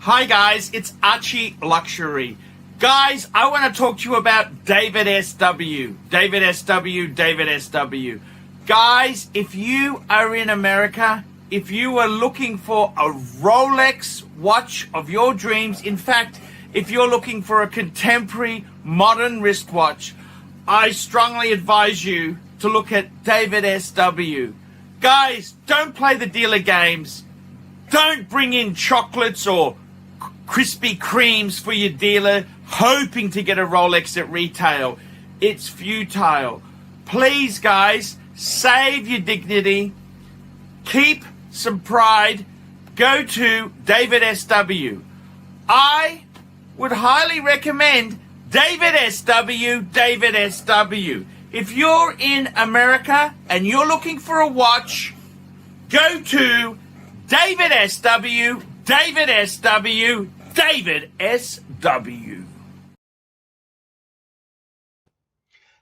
Hi guys, it's Archie Luxury. Guys, I want to talk to you about David SW. David SW, David SW. Guys, if you are in America, if you are looking for a Rolex watch of your dreams, in fact, if you're looking for a contemporary modern wristwatch, I strongly advise you to look at David SW. Guys, don't play the dealer games. Don't bring in chocolates or Krispy Kremes for your dealer hoping to get a Rolex at retail. It's futile. Please, guys, save your dignity. Keep some pride. Go to David SW. I would highly recommend David SW, David SW. If you're in America and you're looking for a watch, go to David SW, David SW, David SW.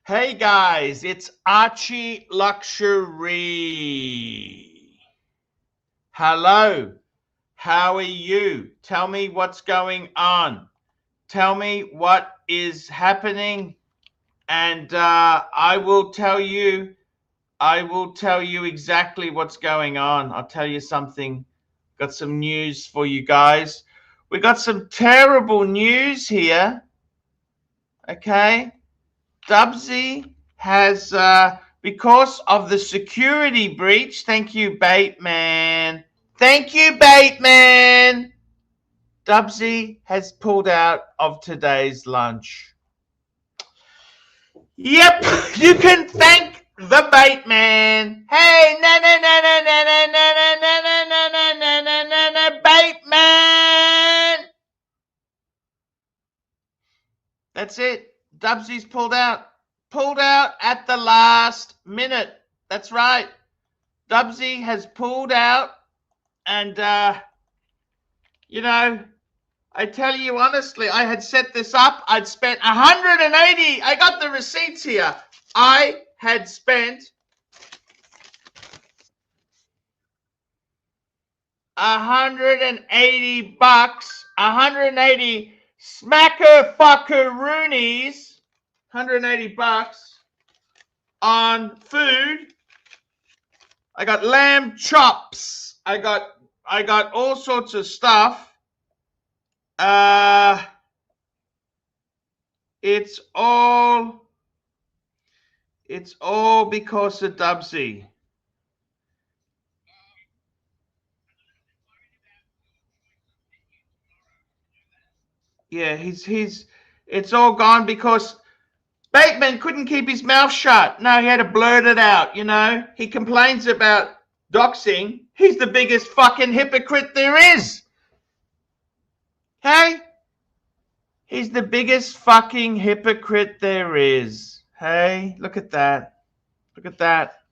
Hey guys, it's Archie Luxury. Hello, how are you? Tell me what's going on. Tell me what is happening, and I will tell you exactly what's going on. I'll tell you something. Got some news for you guys. We got some terrible news here. Okay. Dubsy has, because of the security breach, thank you, Bateman. Thank you, Bateman. Dubsy has pulled out of today's lunch. Yep, you can thank the Bateman. Hey, no, Bateman. That's it. Dubsy's pulled out. Pulled out at the last minute. That's right. Dubsy has pulled out, and you know, I tell you honestly, I had set this up. I'd spent 180. I got the receipts here. I had spent $180, 180 smacker fuckaroonies, $180 on food. I got lamb chops. I got all sorts of stuff. It's all because of Dubsy. Yeah, it's all gone because Bateman couldn't keep his mouth shut. No, he had to blurt it out, you know. He complains about doxing. He's the biggest fucking hypocrite there is. Hey? He's the biggest fucking hypocrite there is. Hey, look at that. Look at that.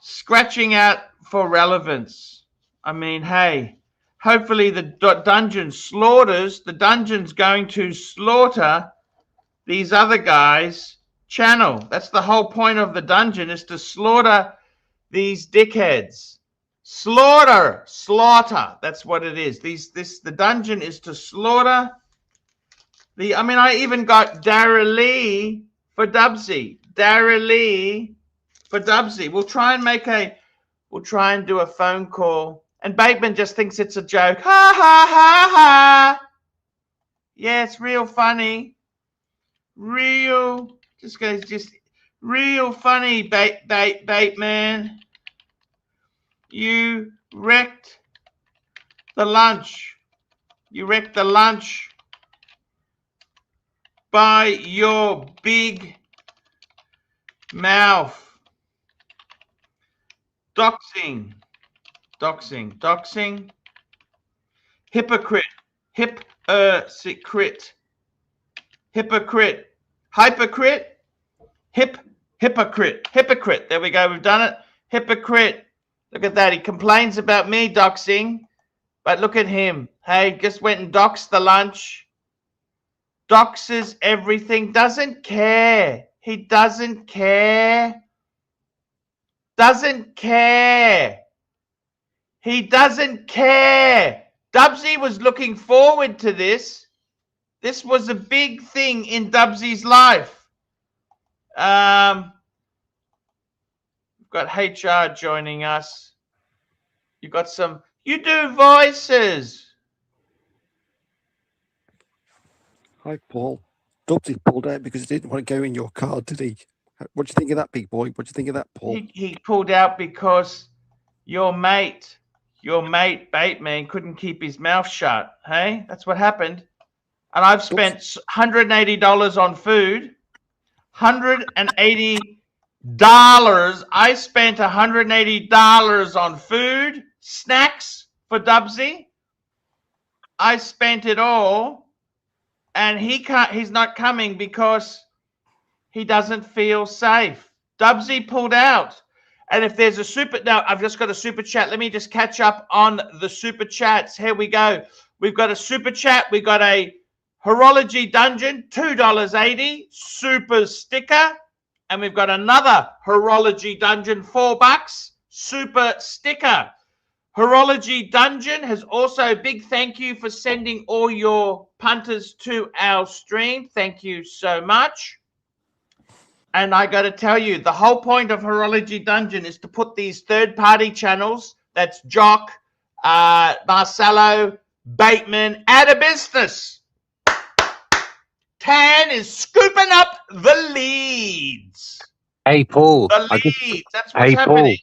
Scratching out for relevance. I mean, hey, hopefully the dungeon's going to slaughter these other guys' channel. That's the whole point of the dungeon, is to slaughter these dickheads. Slaughter. That's what it is. The dungeon is to slaughter I even got Dara Lee for Dubsy. Dara Lee for Dubsy. We'll try and do a phone call. And Bateman just thinks it's a joke. Ha ha ha ha. Yeah, it's real funny. Real funny, Bateman. You wrecked the lunch. You wrecked the lunch by your big mouth. Doxing. Hypocrite. Hypocrite. Hypocrite. There we go. We've done it. Hypocrite. Look at that. He complains about me doxing, but look at him. Hey, just went and doxed the lunch. Doxes everything. Doesn't care. He doesn't care. He doesn't care. Dubsy was looking forward to this. This was a big thing in Dubsy's life. We've got HR joining us. You got some. You do voices. Hi, Paul. Dubsy pulled out because he didn't want to go in your car, did he? What do you think of that, big boy? What do you think of that, Paul? He pulled out because your mate Bateman couldn't keep his mouth shut. Hey, that's what happened. And I've spent $180 on food. $180. I spent $180 on food, snacks for Dubsy. I spent it all, and he's not coming because he doesn't feel safe. Dubsy pulled out. And if there's a now I've just got a super chat. Let me just catch up on the super chats. Here we go. We've got a super chat. We got a Horology Dungeon, $2.80, super sticker. And we've got another Horology Dungeon, $4, super sticker. Horology Dungeon has also big thank you for sending all your punters to our stream. Thank you so much. And I got to tell you, the whole point of Horology Dungeon is to put these third-party channels, that's Jock, Marcelo, Bateman, out of business. Tan is scooping up the leads. Hey, Paul. The leads. That's what's happening.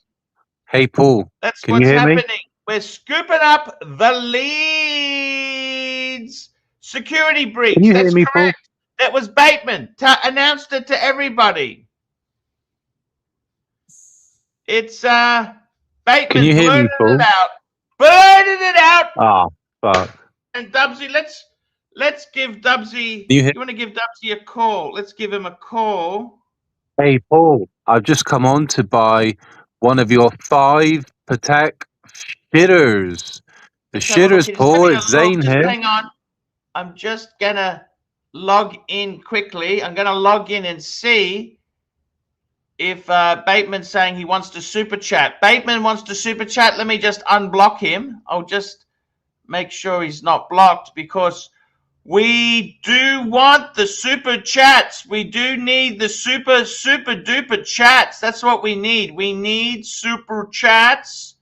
Hey, Paul. That's Can what's you hear happening. Me? We're scooping up the leads. Security breach. Can you That's hear me, correct. Paul? That was Bateman. Announced it to everybody. It's Bateman. Can you hear me, Paul? Blurted it out. Ah, fuck. And Dubsy, let's give Dubsy. You want to give Dubsy a call? Let's give him a call. Hey, Paul. I've just come on to buy one of your 5 Patek shitters. The shitters, Paul. It's Zane here. Hang on. I'm just gonna log in quickly. I'm gonna log in and see if Bateman's saying he wants to super chat. Bateman wants to super chat. Let me just unblock him. I'll just make sure he's not blocked because we do want the super chats. We do need the super duper chats. That's what we need. We need super chats.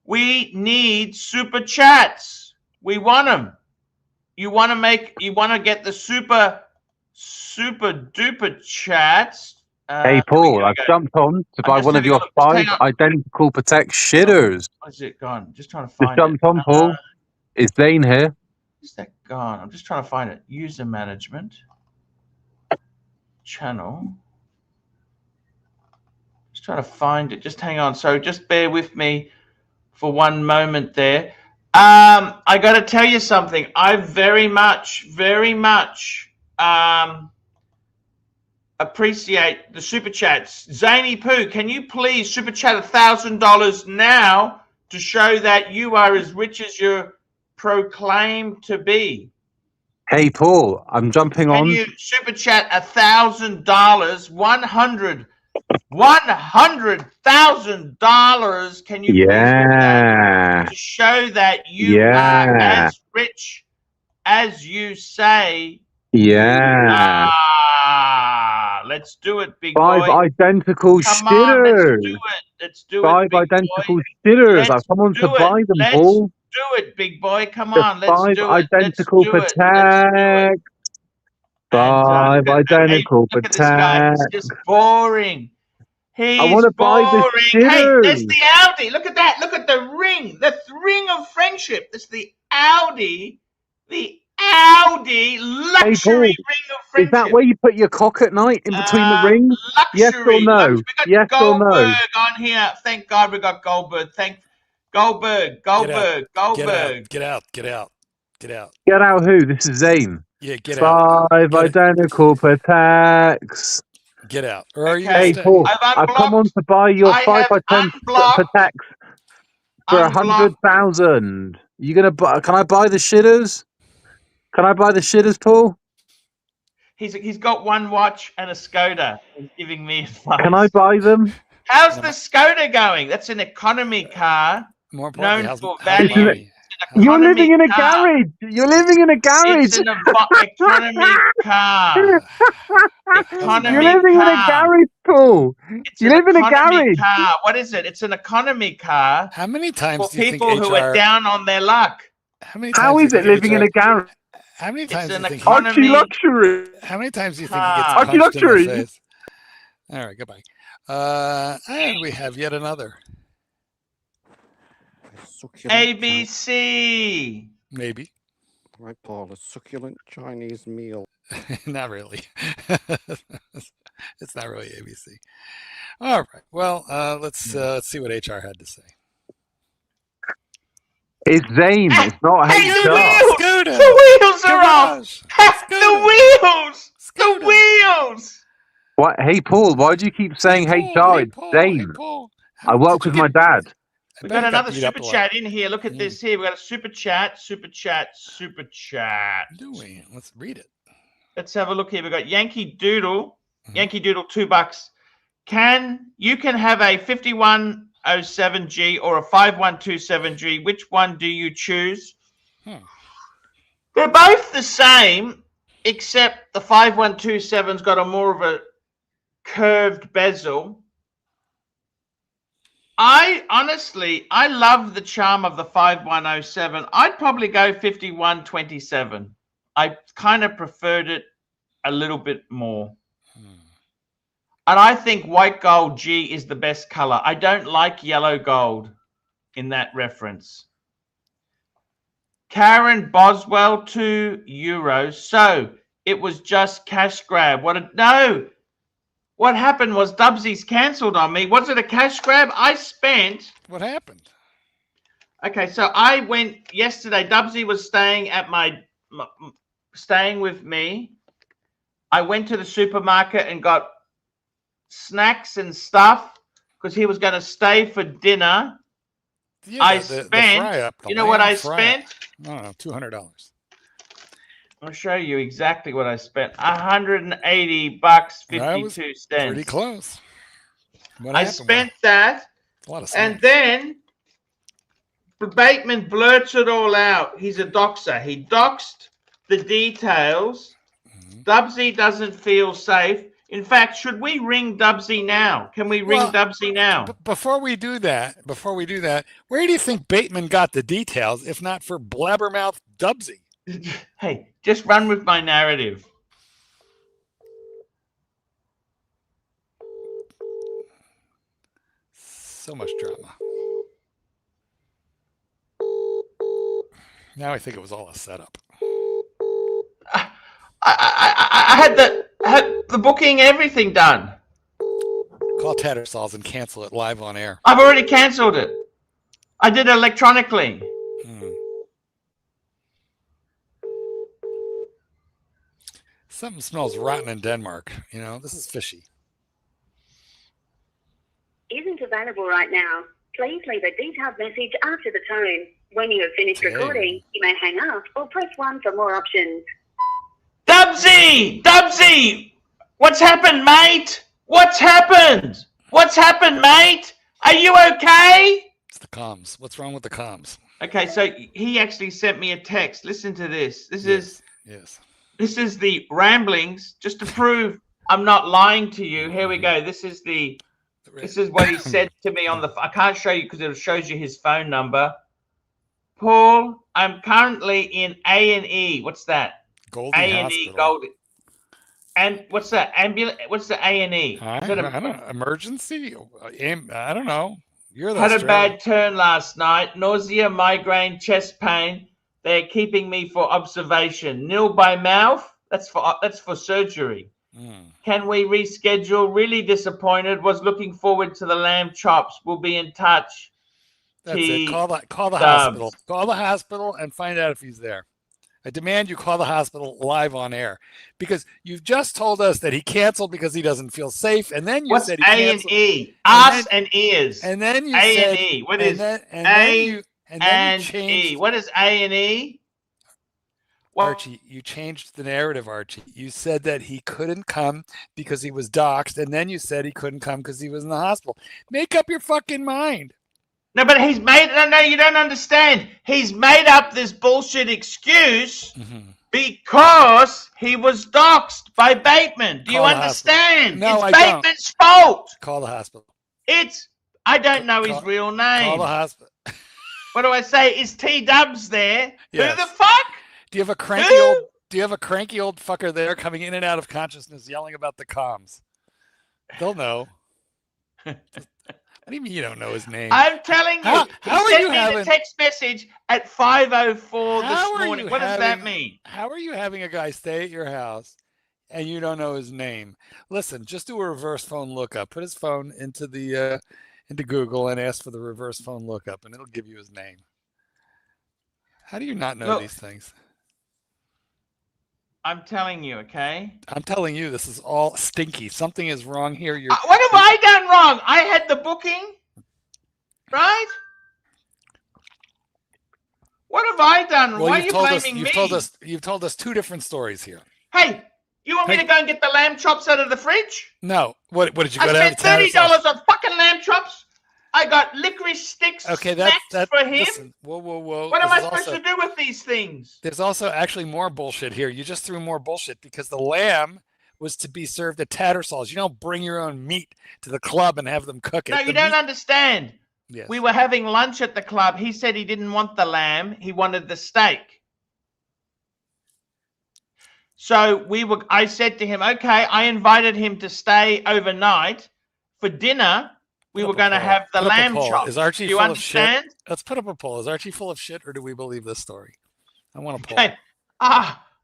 We need super chats. We want them. You want to get the super duper chats. Hey, Paul, I've jumped on to buy one of your 5 identical Patek shitters. Where's it gone? Just trying to find it. Just jumped on, Paul. It's Zane here. Is that gone? I'm just trying to find it. User management. Channel. Just trying to find it. Just hang on. So just bear with me for one moment there. I got to tell you something. I very much appreciate the super chats. Zany Poo, can you please super chat $1,000 now to show that you are as rich as you're proclaimed to be? Hey, Paul, I'm jumping on. Can you super chat $1,000? $100,000. Can you please to show that you are as rich as you say? Yeah. Let's do it, big 5 boy. identical shitters. Let's do it. 5 identical shitters. I've come on to buy them, Paul. Do it, big boy. Come on, let's do it. 5 identical Patek. 5 identical Patek. He's just boring. I want to buy the shitters. Hey, there's the Audi. Look at that. Look at the ring. The ring of friendship. It's the Audi. The Audi luxury ring of friendship. Is that where you put your cock at night in between the rings? Luxury, yes or no? Yes or no? Goldberg on here. Thank God we got Goldberg. Goldberg. Get out. Get out who? This is Zane. Yeah, get out. 5 identical Pateks. Get out. Or are you hey, Paul, I've come on to buy your 5 by 10 Pateks for 100,000. You gonna buy? Can I buy the shitters? Can I buy the shitters, Paul? He's got one watch and a Skoda. He's giving me advice. Can I buy them? How's the Skoda going? That's an economy car. More importantly, known for value. It's an You're living in a garage. You're living in a garage. It's an economy car. You're living in a garage, Paul. You live in a garage. Car. What is it? It's an economy car. How many times for do you think people who are down on their luck? How is it living in a garage? How many times do you think Archie Luxury? How many times do you think he gets punched in the face? All right, goodbye. And we have yet another. ABC. Maybe. Right, Paul. A succulent Chinese meal. Not really. It's not really ABC. All right. Well, let's see what HR had to say. It's Zane. It's not HR. The wheels are off. The wheels. What? Hey, Paul. Why do you keep saying HR? It's Zane. I work with my dad. We've got another super chat in here. Look at this here. We've got a super chat. Do we? Let's read it. Let's have a look here. We've got Yankee Doodle. Yankee Doodle, $2. You can have a 5107G or a 5127G. Which one do you choose? They're both the same, except the 5127's got a more of a curved bezel. I love the charm of the 5107. I'd probably go 5127. I kind of preferred it a little bit more. And I think white gold G is the best color. I don't like yellow gold in that reference. Karen Boswell, €2. So it was just cash grab. No. What happened was Dubsy's cancelled on me. Was it a cash grab? What happened? Okay, so I went yesterday. Dubsy was staying with me. I went to the supermarket and got snacks and stuff because he was going to stay for dinner. Yeah, I spent. You know what I spent? No, $200. I'll show you exactly what I spent. $180.52. Pretty close. I spent that. A lot of and then Bateman blurts it all out. He's a doxer. He doxed the details. Dubsy doesn't feel safe. In fact, should we ring Dubsy now? Can we ring Dubsy now? Before we do that, where do you think Bateman got the details, if not for blabbermouth Dubsy? Hey, just run with my narrative. So much drama. Now I think it was all a setup. I had the booking, everything done. Call Tattersall's and cancel it live on air. I've already cancelled it. I did it electronically. Something smells rotten in Denmark. You know, this is fishy. Isn't available right now. Please leave a detailed message after the tone. When you have finished recording, you may hang up or press 1 for more options. Dubsy! Dubsy! What's happened, mate? What's happened? What's happened, mate? Are you okay? It's the comms. What's wrong with the comms? Okay, so he actually sent me a text. Listen to this. This is the ramblings, just to prove I'm not lying to you. Here we go. This is what he said to me on the. I can't show you because it shows you his phone number. Paul, I'm currently in A&E. What's that? A&E Goldie. And what's that? What's the A&E? I don't know. Emergency? I don't know. Had a bad turn last night. Nausea, migraine, chest pain. They're keeping me for observation. Nil by mouth. That's for surgery. Can we reschedule? Really disappointed. Was looking forward to the lamb chops. We'll be in touch. That's it. Call the hospital. Call the hospital and find out if he's there. I demand you call the hospital live on air, because you've just told us that he canceled because he doesn't feel safe, and then you said he canceled. A&E? Ass and ears. And then you A&E. What is A&E? What is A&E? Archie, you changed the narrative, Archie. You said that he couldn't come because he was doxxed, and then you said he couldn't come because he was in the hospital. Make up your fucking mind. No, but he's made... No, you don't understand. He's made up this bullshit excuse because he was doxxed by Bateman. Do you understand? No, it's Bateman's fault. Call the hospital. I don't know his real name. Call the hospital. What do I say? Is TDubs there? Yes. Who the fuck? Do you have a cranky old... Do you have a cranky old fucker there coming in and out of consciousness yelling about the comms? They'll know. What do you mean you don't know his name? I'm telling you. How he sent me the text message at 5:04 this morning. What does that mean? How are you having a guy stay at your house and you don't know his name? Listen, just do a reverse phone lookup. Put his phone into the into Google and ask for the reverse phone lookup, and it'll give you his name. How do you not know these things? I'm telling you, okay? I'm telling you, this is all stinky. Something is wrong here. What have I done wrong? I had the booking, right? What have I done? Well, why are you blaming me? You've told us two different stories here. Hey, you want me to go and get the lamb chops out of the fridge? No. What did you go to? I spent $30 on fucking lamb chops. I got licorice sticks. Okay, that's for him. Listen, whoa. What am I supposed to do with these things? There's also actually more bullshit here. You just threw more bullshit because the lamb was to be served at Tattersall's. You don't bring your own meat to the club and have them cook it. No, you don't understand. Yes. We were having lunch at the club. He said he didn't want the lamb. He wanted the steak. So I said to him, okay, I invited him to stay overnight for dinner. We were going to have the lamb chop. Is Archie full of shit? Let's put up a poll. Is Archie full of shit, or do we believe this story? I want a poll. Okay.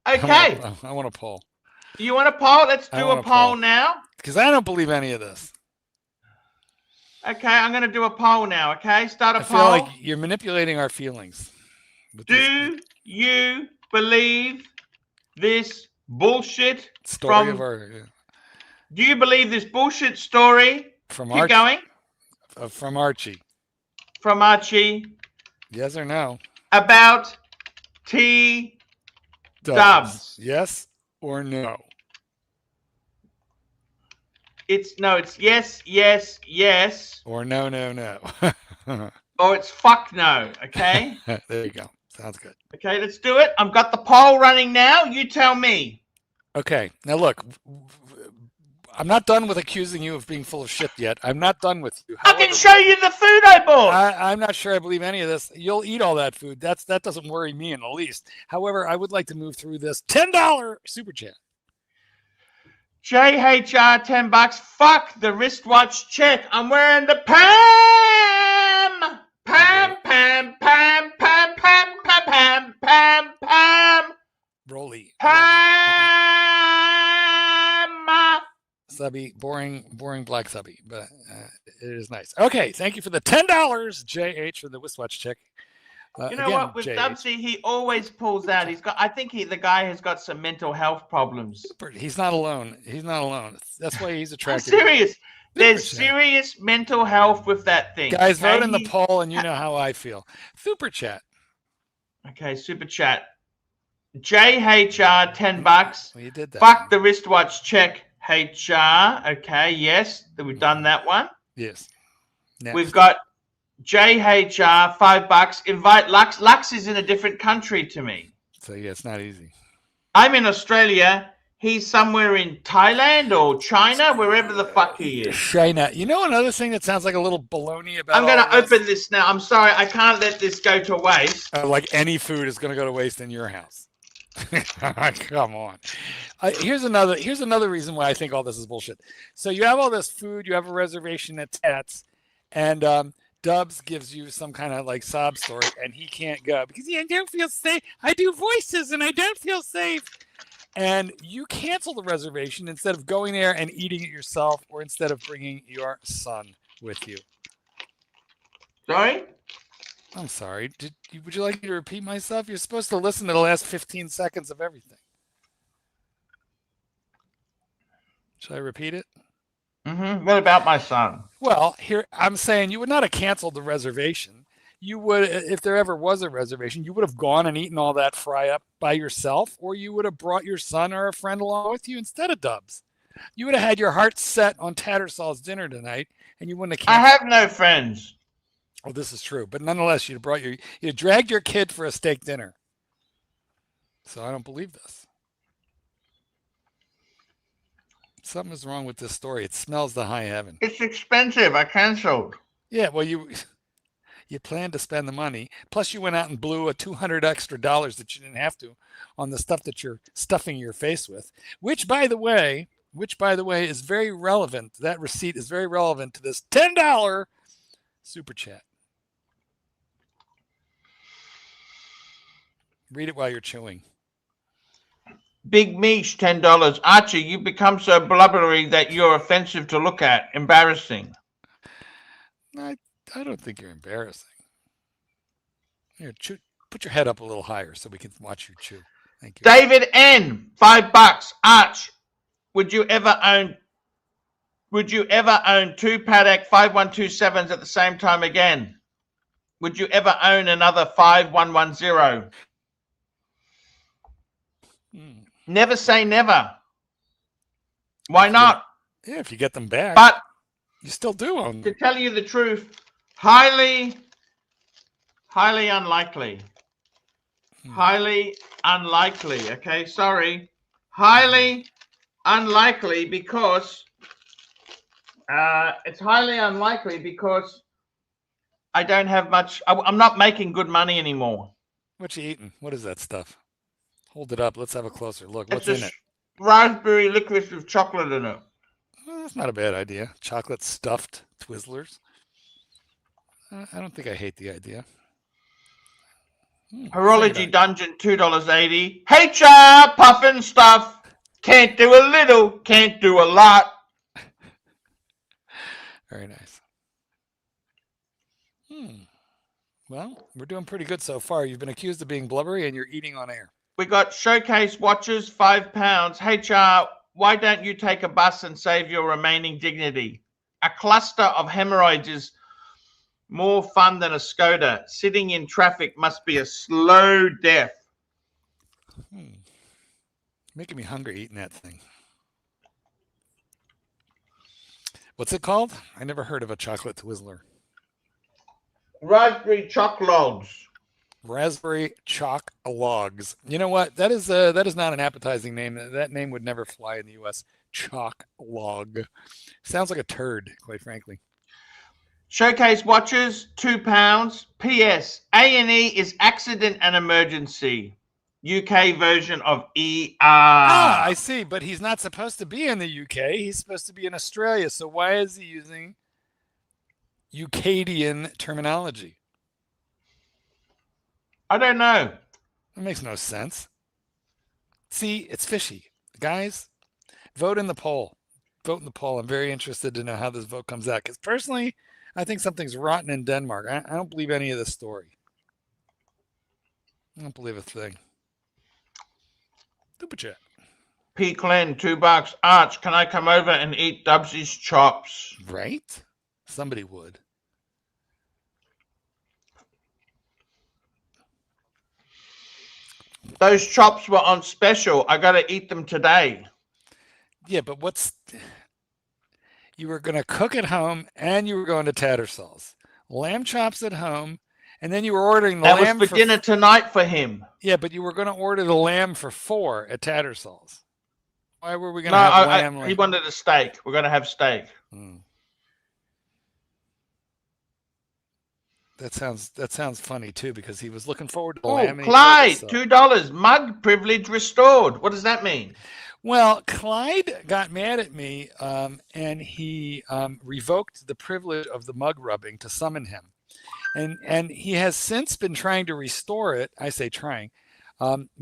Okay. I want a poll. Do you want a poll? Let's do a poll now. Because I don't believe any of this. Okay, I'm going to do a poll now, okay? Start a poll. I feel like you're manipulating our feelings. Do you believe this bullshit story Do you believe this bullshit story? From Keep going. From Archie. From Archie. Yes or no? About TDubs. Yes or no? It's yes, yes, yes. Or no. Or it's fuck no, okay? There you go. Sounds good. Okay, let's do it. I've got the poll running now. You tell me. Okay. Now look, I'm not done with accusing you of being full of shit yet. I'm not done with you. However, I can show you the food I bought. I'm not sure I believe any of this. You'll eat all that food. That doesn't worry me in the least. However, I would like to move through this $10 super chat. JHR $10. Fuck the wristwatch check. I'm wearing the Pam. Pam. Rolly. Pam. Subby, boring black subby, but it is nice. Okay, thank you for the $10, JH, for the wristwatch check. You know what? With Dubsy, he always pulls out. I think the guy has got some mental health problems. He's not alone. That's why he's attractive. I'm serious. There's serious mental health with that thing. Guys, vote in the poll, and you know how I feel. Super chat. Okay, super chat. JHR $10. Well, you did that. Fuck the wristwatch check. HR. Okay, yes, we've done that one. Yes. Next. We've got JHR $5. Invite Lux. Lux is in a different country to me. So yeah, it's not easy. I'm in Australia. He's somewhere in Thailand or China, wherever the fuck he is. China. You know another thing that sounds like a little baloney about I'm going to open this now. I'm sorry. I can't let this go to waste. Like any food is going to go to waste in your house. Come on. Here's another reason why I think all this is bullshit. So you have all this food, you have a reservation at Tats, and Dubs gives you some kind of like sob story, and he can't go because I don't feel safe. I do voices and I don't feel safe. And you cancel the reservation instead of going there and eating it yourself, or instead of bringing your son with you. Sorry? I'm sorry. Would you like me to repeat myself? You're supposed to listen to the last 15 seconds of everything. Should I repeat it? Mm-hmm. What about my son? Well, here I'm saying you would not have canceled the reservation. You would, if there ever was a reservation, you would have gone and eaten all that fry up by yourself, or you would have brought your son or a friend along with you instead of Dubs. You would have had your heart set on Tattersall's dinner tonight, and you wouldn't have canceled. I have no friends. Oh, this is true. But nonetheless, you dragged your kid for a steak dinner. So I don't believe this. Something is wrong with this story. It smells the high heaven. It's expensive. I cancelled. Yeah, well, you planned to spend the money. Plus, you went out and blew a $200 extra that you didn't have to on the stuff that you're stuffing your face with. Which, by the way, is very relevant. That receipt is very relevant to this $10 super chat. Read it while you're chewing. Big Mish, $10. Archie, you've become so blubbery that you're offensive to look at. Embarrassing. I don't think you're embarrassing. Here, put your head up a little higher so we can watch you chew. Thank you. David N, $5. Arch, would you ever own 2 Patek 5127s at the same time again? Would you ever own another 5110? Never say never. Why not? Yeah, if you get them back. But you still do own them. To tell you the truth, highly unlikely. Highly unlikely. Okay, sorry. Highly unlikely because it's highly unlikely because I don't have much. I'm not making good money anymore. What you eating? What is that stuff? Hold it up. Let's have a closer look. What's in it? Raspberry licorice with chocolate in it. Well, that's not a bad idea. Chocolate stuffed Twizzlers. I don't think I hate the idea. Horology Dungeon, $2.80. HR puffin stuff. Can't do a little, can't do a lot. Very nice. Well, we're doing pretty good so far. You've been accused of being blubbery and you're eating on air. We got Showcase watches, £5. HR, why don't you take a bus and save your remaining dignity? A cluster of hemorrhoids is more fun than a Skoda. Sitting in traffic must be a slow death. Making me hungry eating that thing. What's it called? I never heard of a chocolate Twizzler. Raspberry Choc Logs. Raspberry Choc Logs. You know what? That is not an appetizing name. That name would never fly in the U.S. Choc Log. Sounds like a turd, quite frankly. Showcase watches, £2. P.S. A&E is accident and emergency. UK version of ER. Ah, I see. But he's not supposed to be in the UK. He's supposed to be in Australia. So why is he using Ukadian terminology? I don't know. That makes no sense. See, it's fishy. Guys, vote in the poll. Vote in the poll. I'm very interested to know how this vote comes out. Because personally, I think something's rotten in Denmark. I don't believe any of this story. I don't believe a thing. Super chat. P. Glenn, $2. Arch, can I come over and eat Dubsy's chops? Right? Somebody would. Those chops were on special. I got to eat them today. Yeah, but you were going to cook at home and you were going to Tattersall's. Lamb chops at home, and then you were ordering the lamb. That was for dinner tonight for him. Yeah, but you were going to order the lamb for 4 at Tattersall's. Why were we going to have lamb? He wanted a steak. We're going to have steak. That sounds funny too, because he was looking forward to the Oh, lamb. Clyde, $2. Mug privilege restored. What does that mean? Well, Clyde got mad at me, and he revoked the privilege of the mug rubbing to summon him, and he has since been trying to restore it. I say trying,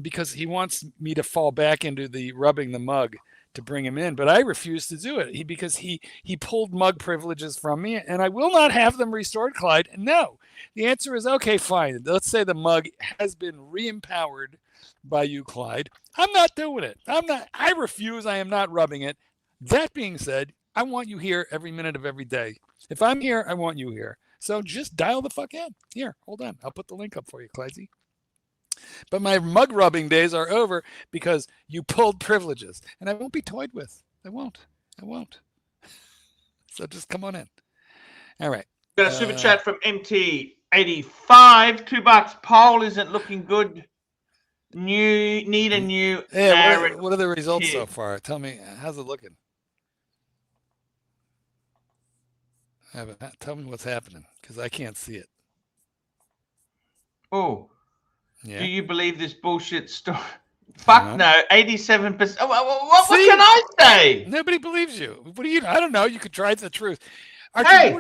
because he wants me to fall back into the rubbing the mug to bring him in, but I refuse to do it because he pulled mug privileges from me, and I will not have them restored, Clyde. No, the answer is okay, fine. Let's say the mug has been re-empowered by you, Clyde. I'm not doing it. I refuse. I am not rubbing it. That being said, I want you here every minute of every day. If I'm here, I want you here. So just dial the fuck in. Here, hold on. I'll put the link up for you, Clydesy. But my mug rubbing days are over because you pulled privileges, and I won't be toyed with. I won't. So just come on in. All right. Got a super chat from MT85. $2. Poll isn't looking good. Need a new narrative. What are the results so far? Tell me, how's it looking? Tell me what's happening, because I can't see it. Oh, yeah. Do you believe this bullshit story? Fuck no, 87%. What can I say? Nobody believes you. What do you? I don't know. You could try the truth. Archie, Hey,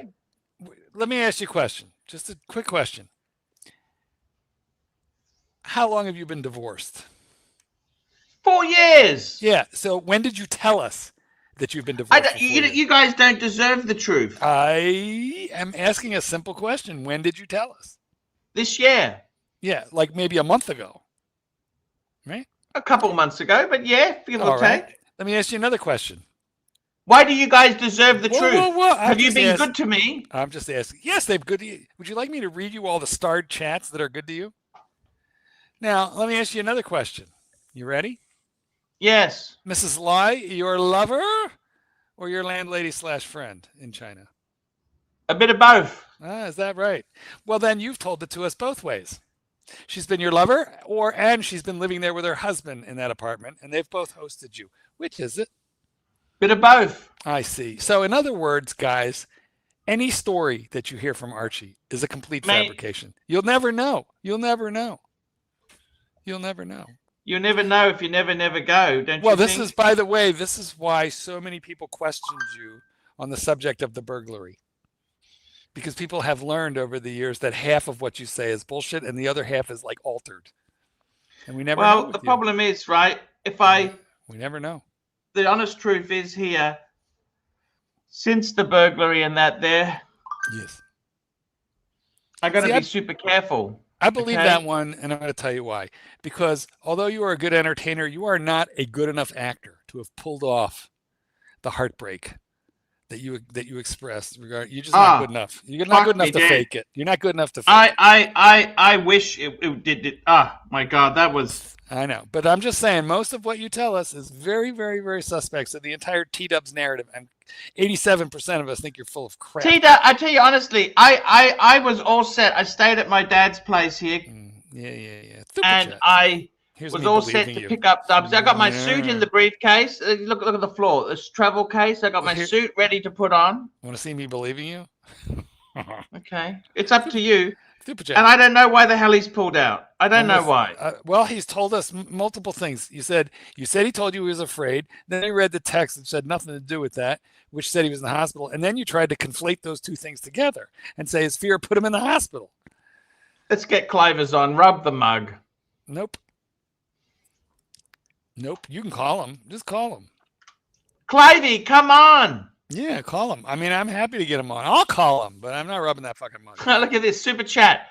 let me ask you a question. Just a quick question. How long have you been divorced? 4 years. Yeah. So when did you tell us that you've been divorced? You guys don't deserve the truth. I am asking a simple question. When did you tell us? This year. Yeah, like maybe a month ago. Right? A couple months ago, but yeah, give or take. Let me ask you another question. Why do you guys deserve the truth? Have you been good to me? I'm just asking. Yes, they've good to you. Would you like me to read you all the starred chats that are good to you? Now, let me ask you another question. You ready? Yes. Mrs. Lai, your lover or your landlady / friend in China? A bit of both. Is that right? Well, then you've told it to us both ways. She's been your lover, and she's been living there with her husband in that apartment, and they've both hosted you. Which is it? Bit of both. I see. So in other words, guys, any story that you hear from Archie is a complete fabrication. You'll never know. You'll never know. You'll never know. You'll never know if you never go, don't you? Well, this is, by the way, this is why so many people questioned you on the subject of the burglary. Because people have learned over the years that half of what you say is bullshit and the other half is like altered. And we never know. Well, the problem is, right, we never know. The honest truth is here, since the burglary and that there, yes, I got to be super careful. I believe that one, and I'm going to tell you why. Because although you are a good entertainer, you are not a good enough actor to have pulled off the heartbreak that you expressed. You're just not good enough. You're not good enough to fake it. You're not good enough to fake it. I wish it did. My God, that was... I know, but I'm just saying, most of what you tell us is very, very, very suspect of the entire TDubs narrative, and 87% of us think you're full of crap. I tell you honestly, I was all set. I stayed at my dad's place here. Yeah. And I was all set to pick up dubs. I got my suit in the briefcase. Look at the floor. This travel case. I got my suit ready to put on. Want to see me believing you? Okay, it's up to you. And I don't know why the hell he's pulled out. I don't know why. Well, he's told us multiple things. You said he told you he was afraid. Then he read the text that said nothing to do with that, which said he was in the hospital. And then you tried to conflate those two things together and say his fear put him in the hospital. Let's get Clavers on. Rub the mug. Nope. You can call him. Just call him. Clavey, come on. Yeah, call him. I mean, I'm happy to get him on. I'll call him, but I'm not rubbing that fucking mug. Look at this super chat.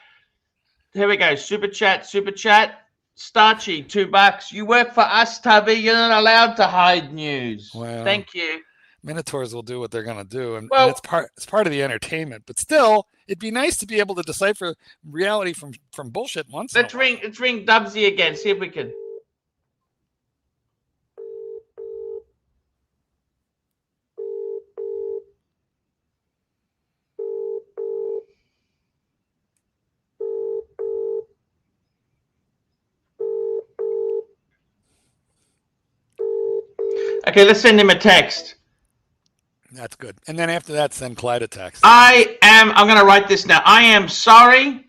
Here we go. Super chat. Starchy, $2. You work for us, Tubby. You're not allowed to hide news. Well, thank you. Minotaurs will do what they're gonna do, and it's part of the entertainment. But still, it'd be nice to be able to decipher reality from bullshit once. Let's ring Dubsy again. See if we can. Okay, let's send him a text. That's good. And then after that, send Clyde a text. I'm going to write this now. I am sorry,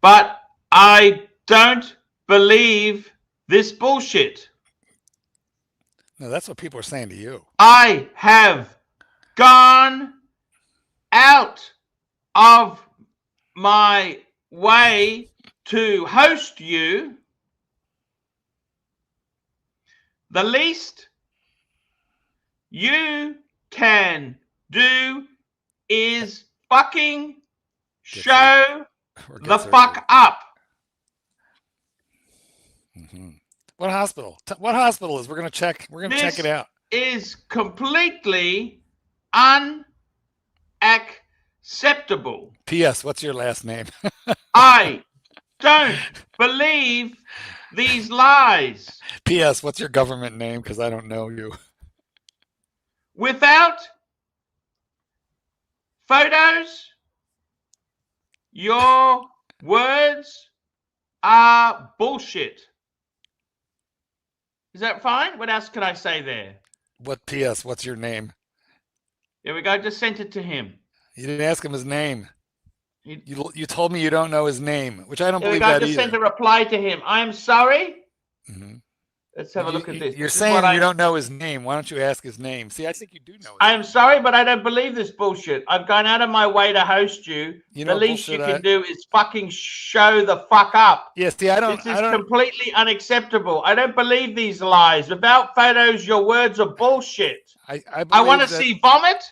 but I don't believe this bullshit. No, that's what people are saying to you. I have gone out of my way to host you. The least you can do is fucking show the fuck up. Mm-hmm. What hospital? What hospital is? We're gonna check. We're gonna check it out. Is completely unacceptable. P.S. What's your last name? I don't believe these lies. P.S. What's your government name? Because I don't know you. Without photos your words are bullshit. Is that fine? What else can I say there? What P.S. What's your name? There we go. Just sent it to him. You didn't ask him his name. You told me you don't know his name, which I don't believe that either. Just sent a reply to him. I'm sorry. Mm-hmm. Let's have a look at this. You're saying you don't know his name. Why don't you ask his name? See, I think you do know his name. I'm sorry, but I don't believe this bullshit. I've gone out of my way to host you. The least you can do is fucking show the fuck up. Yeah, see, This is completely unacceptable. I don't believe these lies. Without photos, your words are bullshit. I want to see vomit.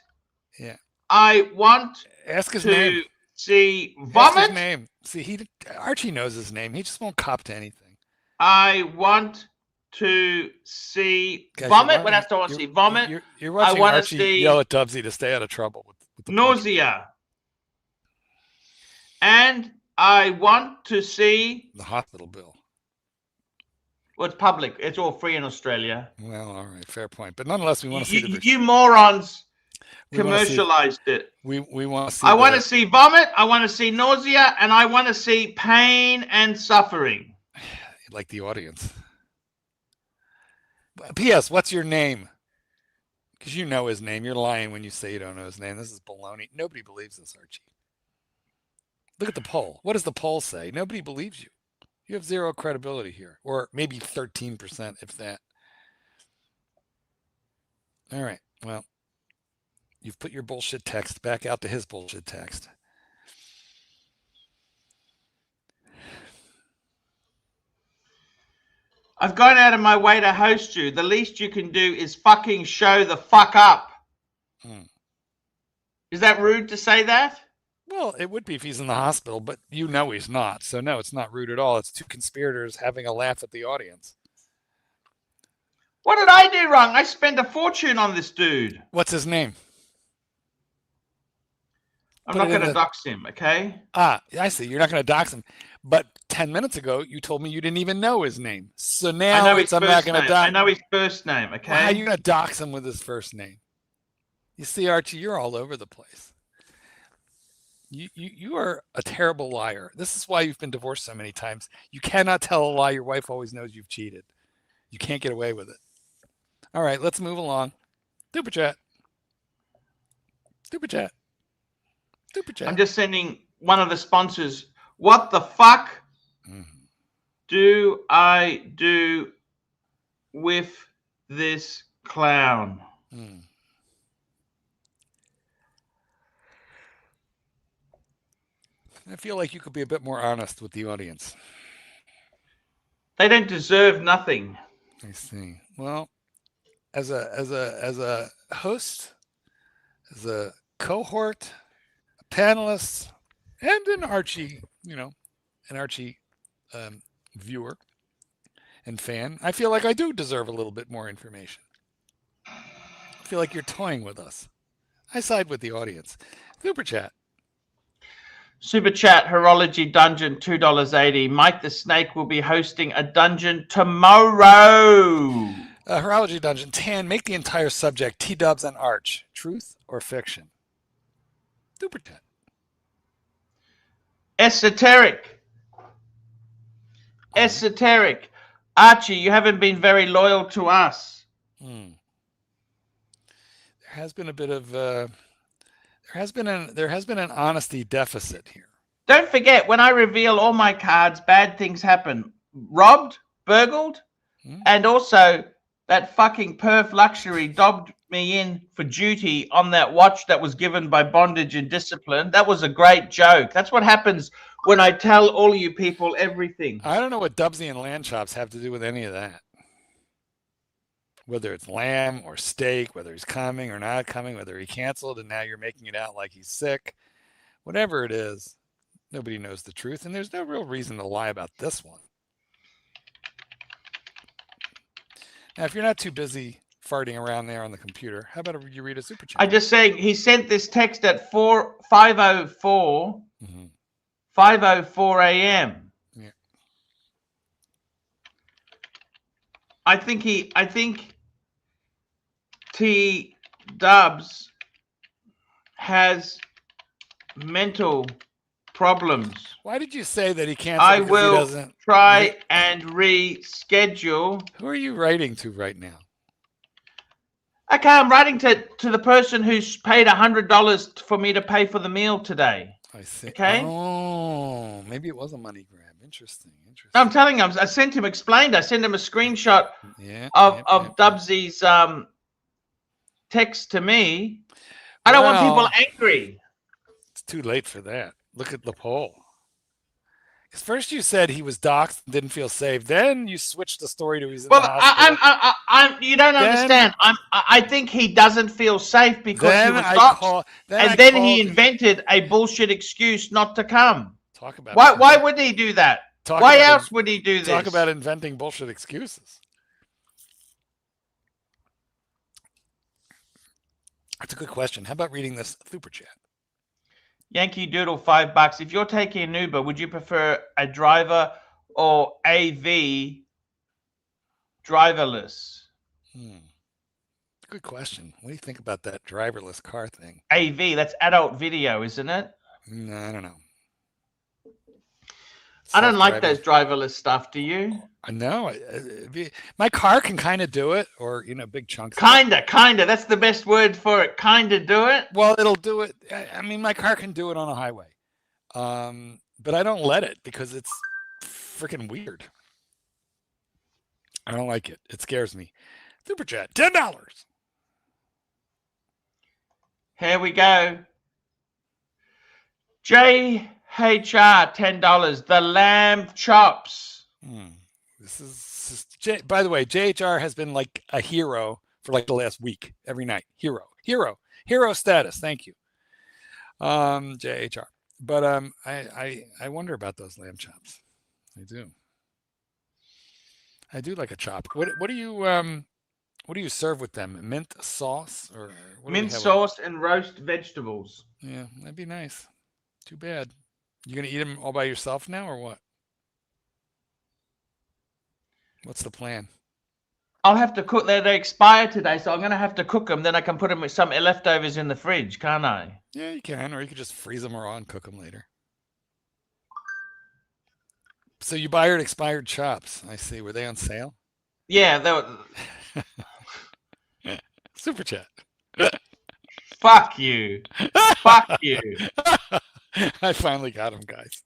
Yeah. I want ask his name. See vomit. Ask his name. See, Archie knows his name. He just won't cop to anything. I want to see vomit. What else do I want to see? Vomit. You're watching Archie yell at Dubsy to stay out of trouble with the nausea. And I want to see the hospital bill. Well, it's public. It's all free in Australia. Well, all right, fair point. But nonetheless, we want to see you morons commercialized it. We want to see. I want to see vomit. I want to see nausea, and I want to see pain and suffering. Like the audience. P.S. What's your name? Because you know his name. You're lying when you say you don't know his name. This is baloney. Nobody believes this, Archie. Look at the poll. What does the poll say? Nobody believes you. You have zero credibility here. Or maybe 13%, if that. All right. Well, you've put your bullshit text back out to his bullshit text. I've gone out of my way to host you. The least you can do is fucking show the fuck up. Is that rude to say that? Well, it would be if he's in the hospital, but you know he's not. So no, it's not rude at all. It's two conspirators having a laugh at the audience. What did I do wrong? I spent a fortune on this dude. What's his name? I'm not going to dox him, okay? Ah, I see. You're not going to dox him. But 10 minutes ago, you told me you didn't even know his name. So now I'm not going to dox. I know his first name, okay? Well, how are you going to dox him with his first name? You see, Archie, you're all over the place. You are a terrible liar. This is why you've been divorced so many times. You cannot tell a lie. Your wife always knows you've cheated. You can't get away with it. All right, let's move along. Super chat. Super chat. Super chat. I'm just sending one of the sponsors. What the fuck do I do with this clown? I feel like you could be a bit more honest with the audience. They don't deserve nothing. I see. Well, as a host, as a cohort, a panelist, and an Archie, an Archie viewer and fan, I feel like I do deserve a little bit more information. I feel like you're toying with us. I side with the audience. Super chat. Super chat, Horology Dungeon, $2.80. Mike the Snake will be hosting a dungeon tomorrow. Horology Dungeon, Tan, make the entire subject TDubs and Arch. Truth or fiction? Super chat. Esoteric. Esoteric. Archie, you haven't been very loyal to us. There has been a bit of there has been an honesty deficit here. Don't forget, when I reveal all my cards, bad things happen. Robbed, burgled, and also that fucking perf luxury dobbed me in for duty on that watch that was given by bondage and discipline. That was a great joke. That's what happens when I tell all you people everything. I don't know what Dubsy and Lamb Chops have to do with any of that. Whether it's lamb or steak, whether he's coming or not coming, whether he canceled and now you're making it out like he's sick. Whatever it is, nobody knows the truth, and there's no real reason to lie about this one. Now, if you're not too busy farting around there on the computer, how about you read a super chat? I'm just saying, he sent this text at 5:04 a.m. Yeah. I think TDubs has mental problems. Why did you say that he canceled? I will try and reschedule. Who are you writing to right now? Okay, I'm writing to the person who's paid $100 for me to pay for the meal today. I see. Okay. Oh, maybe it was a money grab. Interesting. I'm telling him. I sent him explained. I sent him a screenshot of Dubsy's text to me. I don't want people angry. It's too late for that. Look at the poll. Because first you said he was doxxed and didn't feel safe. Then you switched the story to he's in the hospital. You don't understand. I think he doesn't feel safe because he was doxxed, and then he invented a bullshit excuse not to come. Talk about why would he do that? Why else would he do this? Talk about inventing bullshit excuses. That's a good question. How about reading this super chat? Yankee Doodle, $5. If you're taking an Uber, would you prefer a driver or AV driverless? Good question. What do you think about that driverless car thing? AV, that's adult video, isn't it? No, I don't know. I don't like those driverless stuff. Do you? No, my car can kind of do it, or big chunks. Kinda. That's the best word for it. Kinda do it. Well, it'll do it. I mean, my car can do it on a highway, but I don't let it because it's freaking weird. I don't like it. It scares me. Super chat, $10. Here we go. JHR, $10. The lamb chops. This is by the way, JHR has been like a hero for like the last week. Every night, hero status. Thank you, JHR. But I wonder about those lamb chops. I do like a chop. What do you serve with them? Mint sauce or mint sauce and roast vegetables? Yeah, that'd be nice. Too bad. You gonna eat them all by yourself now, or what? What's the plan? I'll have to cook. They expire today, so I'm going to have to cook them. Then I can put them with some leftovers in the fridge, can't I? Yeah, you can. Or you could just freeze them raw and cook them later. So you buy expired chops. I see. Were they on sale? Yeah, they were. Super chat. Fuck you. Fuck you. I finally got them, guys.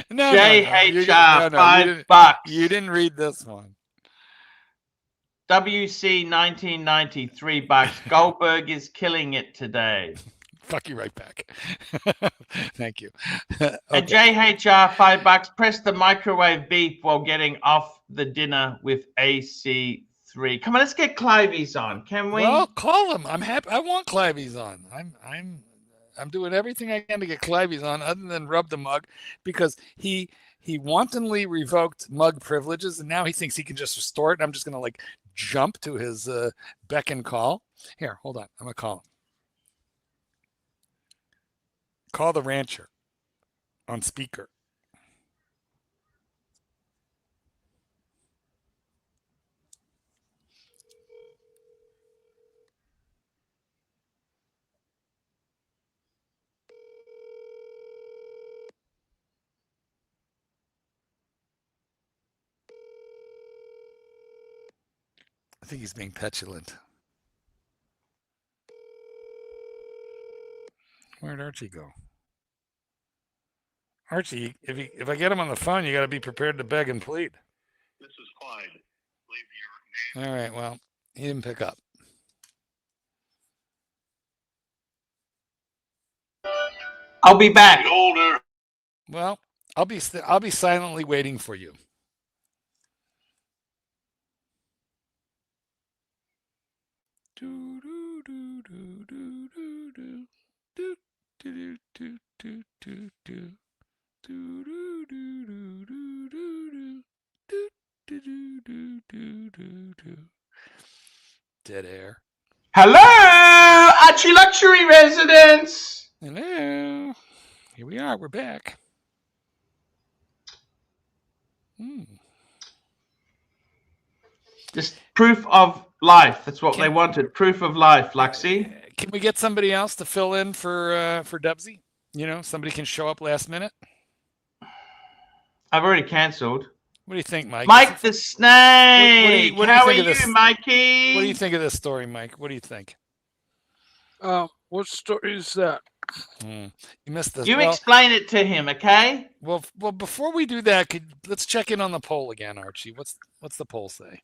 No, JHR, $5. You didn't read this one. WC 1990, $3. Goldberg is killing it today. Fuck you right back. Thank you. Okay. And JHR, $5. Press the microwave beep while getting off the dinner with AC3. Come on, let's get Cliveys on, can we? Well, call him. I'm happy. I want Cliveys on. I'm doing everything I can to get Cliveys on, other than rub the mug, because he wantonly revoked mug privileges, and now he thinks he can just restore it. And I'm just gonna like jump to his beck and call. Here, hold on. I'm gonna call him. Call the rancher on speaker. I think he's being petulant. Where'd Archie go? Archie, if I get him on the phone, you got to be prepared to beg and plead. This is Clyde. Leave your name. All right. Well, he didn't pick up. I'll be back. Older. Well, I'll be silently waiting for you. Dead air. Hello, Archie Luxury Residence. Hello. Here we are. We're back. Just proof of life. That's what they wanted. Proof of life, Luxy. Can we get somebody else to fill in for Dubsy? You know, somebody can show up last minute. I've already cancelled. What do you think, Mike? Mike the Snake. How are you, Mikey? What do you think of this story, Mike? What do you think? What story is that? You missed this. You explain it to him, okay? Well, before we do that, let's check in on the poll again, Archie. What's the poll say?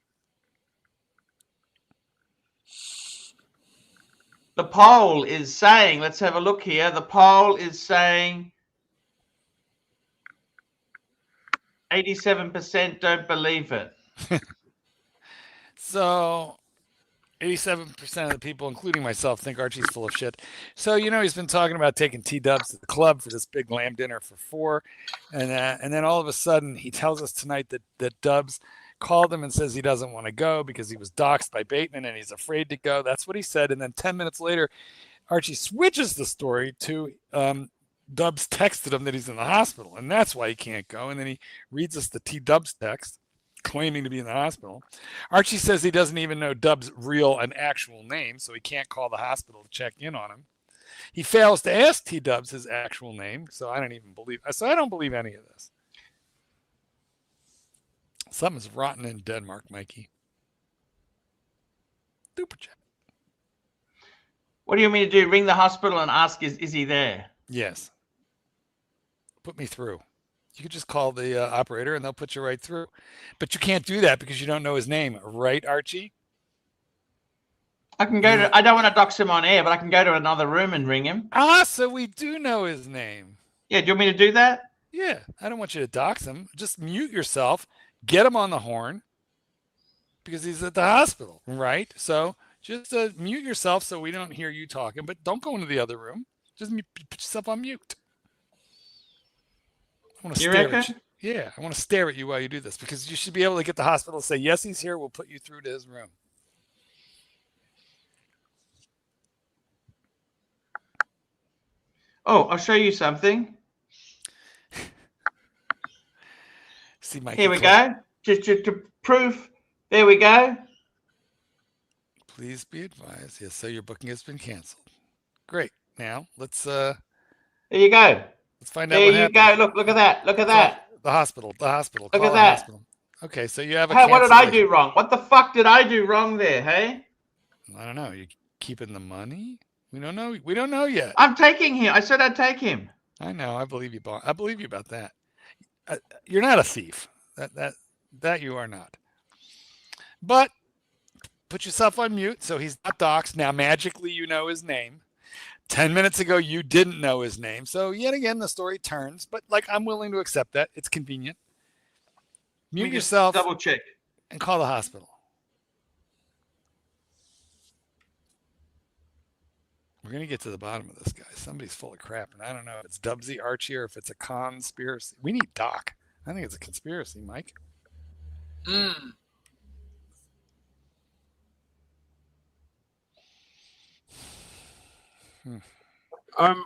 The poll is saying, let's have a look here. The poll is saying 87% don't believe it. So 87% of the people, including myself, think Archie's full of shit. So, you know, he's been talking about taking TDubs to the club for this big lamb dinner for 4. And then all of a sudden he tells us tonight that Dubs called him and says he doesn't want to go because he was doxxed by Bateman and he's afraid to go. That's what he said. And then 10 minutes later, Archie switches the story to Dubs texted him that he's in the hospital and that's why he can't go. And then he reads us the TDubs text claiming to be in the hospital. Archie says he doesn't even know Dubs' real and actual name, so he can't call the hospital to check in on him. He fails to ask TDubs his actual name, so I don't believe any of this. Something's rotten in Denmark, Mikey. Super chat. What do you mean to do? Ring the hospital and ask, is he there? Yes. Put me through. You could just call the operator and they'll put you right through. But you can't do that because you don't know his name, right, Archie? I can go to, I don't want to dox him on air, but I can go to another room and ring him. Ah, so we do know his name. Yeah, do you want me to do that? Yeah, I don't want you to dox him. Just mute yourself, get him on the horn because he's at the hospital, right? So just mute yourself so we don't hear you talking, but don't go into the other room. Just put yourself on mute. I want to stare at you. Yeah, I want to stare at you while you do this because you should be able to get the hospital to say, yes, he's here. We'll put you through to his room. Oh, I'll show you something. See, Mike. Here we go. Just to proof. There we go. Please be advised. Yes, so your booking has been canceled. Great. Now let's. There you go. Let's find out what happened. There you go. Look at that. Look at that. The hospital. Look at that. Hospital. Okay, so you have a. What did I do wrong? What the fuck did I do wrong there? Hey. I don't know. You keeping the money? We don't know. We don't know yet. I'm taking him. I said I'd take him. I know. I believe you. I believe you about that. You're not a thief. That you are not. But put yourself on mute so he's not doxxed. Now magically you know his name. 10 minutes ago you didn't know his name. So yet again the story turns. But like I'm willing to accept that. It's convenient. Mute yourself. Double check. And call the hospital. We're going to get to the bottom of this, guy. Somebody's full of crap. And I don't know if it's Dubsy, Archie, or if it's a conspiracy. We need Doc. I think it's a conspiracy, Mike. I'm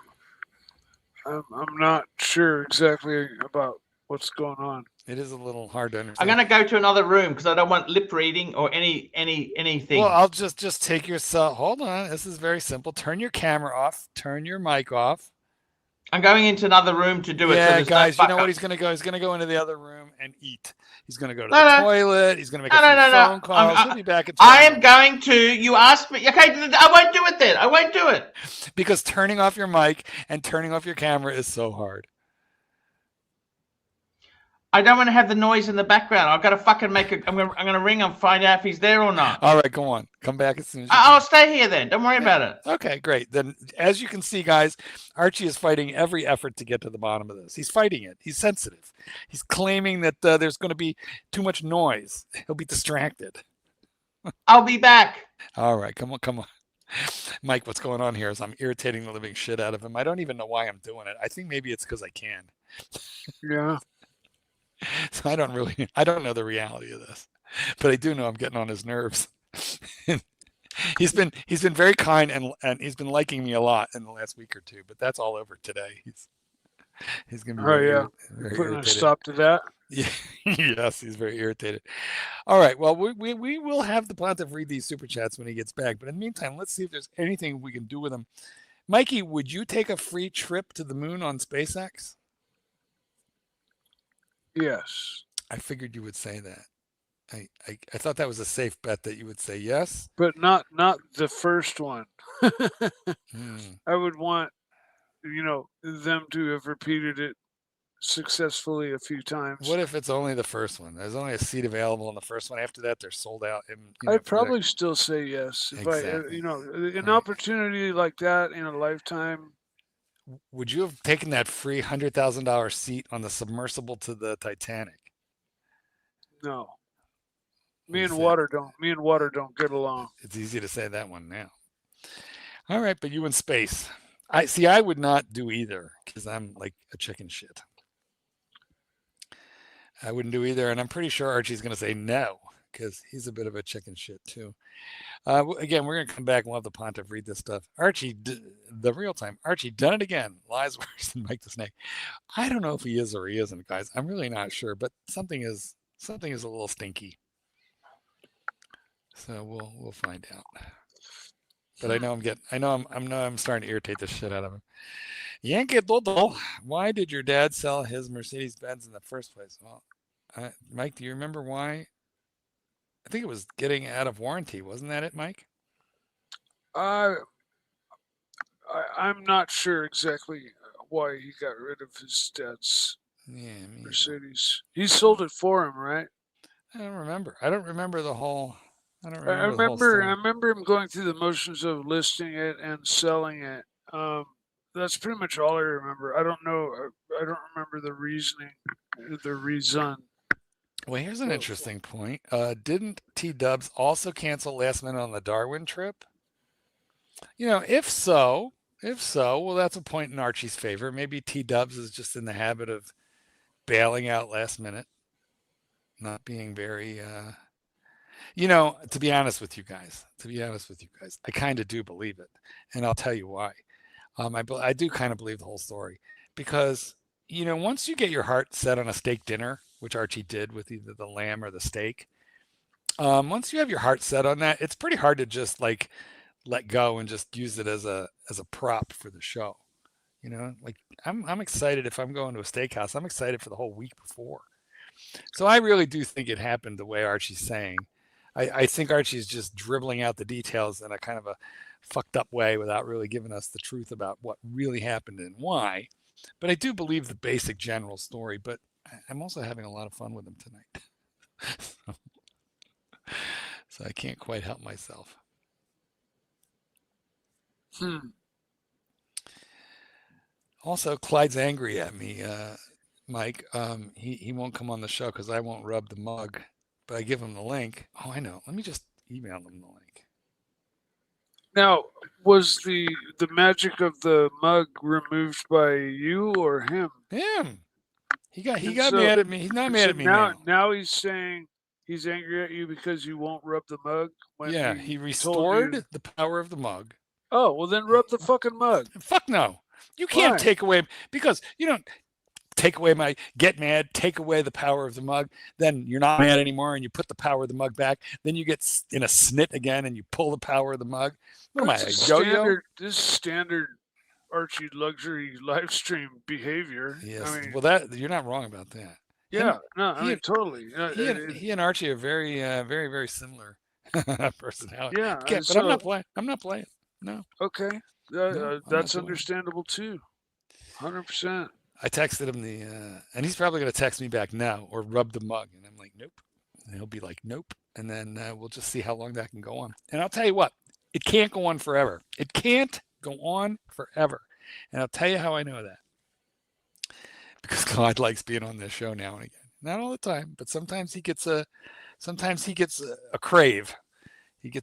not sure exactly about what's going on. It is a little hard to understand. I'm going to go to another room because I don't want lip reading or anything. Well, I'll just take yourself. Hold on. This is very simple. Turn your camera off. Turn your mic off. I'm going into another room to do it. Yeah, guys, you know what he's going to go? He's going to go into the other room and eat. He's going to go to the toilet. He's going to make a few phone calls. He'll be back at 12. I am going to. You asked me. Okay, I won't do it then. I won't do it. Because turning off your mic and turning off your camera is so hard. I don't want to have the noise in the background. I've got to fucking make a. I'm going to ring and find out if he's there or not. All right, go on. Come back as soon as you I'll stay here then. Don't worry about it. Okay, great. Then, as you can see, guys, Archie is fighting every effort to get to the bottom of this. He's fighting it. He's sensitive. He's claiming that there's going to be too much noise. He'll be distracted. I'll be back. All right, come on. Mike, what's going on here is I'm irritating the living shit out of him. I don't even know why I'm doing it. I think maybe it's because I can. Yeah. So I don't know the reality of this, but I do know I'm getting on his nerves. he's been very kind and he's been liking me a lot in the last week or two, but that's all over today. He's gonna be very putting a stop to that. Yeah, yes, he's very irritated. All right, well, we will have the Pontiff read these super chats when he gets back, but in the meantime, let's see if there's anything we can do with him Mikey, would you take a free trip to the moon on SpaceX? Yes. I figured you would say that. I thought that was a safe bet that you would say yes. But not the first one. Hmm. I would want, them to have repeated it successfully a few times. What if it's only the first one? There's only a seat available in the first one. After that, they're sold out. And, I'd probably still say yes. If exactly. an opportunity like that in a lifetime. Would you have taken that free $100,000 seat on the submersible to the Titanic? No. Me and water don't get along. It's easy to say that one now. All right, but you in space. I would not do either because I'm like a chicken shit. I wouldn't do either, and I'm pretty sure Archie's going to say no because he's a bit of a chicken shit too. Again, we're going to come back and we'll have the Pontiff read this stuff. Archie, the real time. Archie, done it again. Lies worse than Mike the Snake. I don't know if he is or he isn't, guys. I'm really not sure, but something is a little stinky. So we'll find out. But I know I'm starting to irritate the shit out of him. Yankee Doodle, why did your dad sell his Mercedes-Benz in the first place? Well, Mike, do you remember why? I think it was getting out of warranty. Wasn't that it, Mike? I'm not sure exactly why he got rid of his dad's Mercedes. He sold it for him, right? I don't remember. I don't remember the whole. I remember him going through the motions of listing it and selling it. That's pretty much all I remember. I don't know. I don't remember the reason. Well, here's an interesting point. Didn't TDubs also cancel last minute on the Darwin trip? If so, well, that's a point in Archie's favor. Maybe TDubs is just in the habit of bailing out last minute, not being very. To be honest with you guys, I kind of do believe it, and I'll tell you why. I do kind of believe the whole story because, once you get your heart set on a steak dinner, which Archie did with either the lamb or the steak, once you have your heart set on that, it's pretty hard to just like let go and just use it as a prop for the show. Like I'm excited if I'm going to a steakhouse. I'm excited for the whole week before. So I really do think it happened the way Archie's saying. I think Archie's just dribbling out the details in a kind of a fucked up way without really giving us the truth about what really happened and why. But I do believe the basic general story, but I'm also having a lot of fun with him tonight. So I can't quite help myself. Also, Clyde's angry at me, Mike. He won't come on the show because I won't rub the mug. But I give him the link. Oh, I know. Let me just email him the link. Now, was the magic of the mug removed by you or him? Him. He got mad at me. He's not mad at me now. Now he's saying he's angry at you because you won't rub the mug. He restored the power of the mug. Oh, well then rub the fucking mug. Fuck no. You can't take away because you don't. Take away get mad, take away the power of the mug, then you're not mad anymore and you put the power of the mug back. Then you get in a snit again and you pull the power of the mug. What am I, a yo-yo? This is standard Archie luxury live stream behavior. Yes. Well, you're not wrong about that. Yeah. Totally. He and Archie are very, very, very similar personality. Yeah. But I'm not playing. No. Okay. That's understandable too. 100%. I texted him and he's probably going to text me back now or rub the mug. And I'm like, nope. And he'll be like, nope. And then we'll just see how long that can go on. And I'll tell you what, it can't go on forever. It can't go on forever. And I'll tell you how I know that. Because Clyde likes being on this show now and again. Not all the time, but sometimes he gets a crave.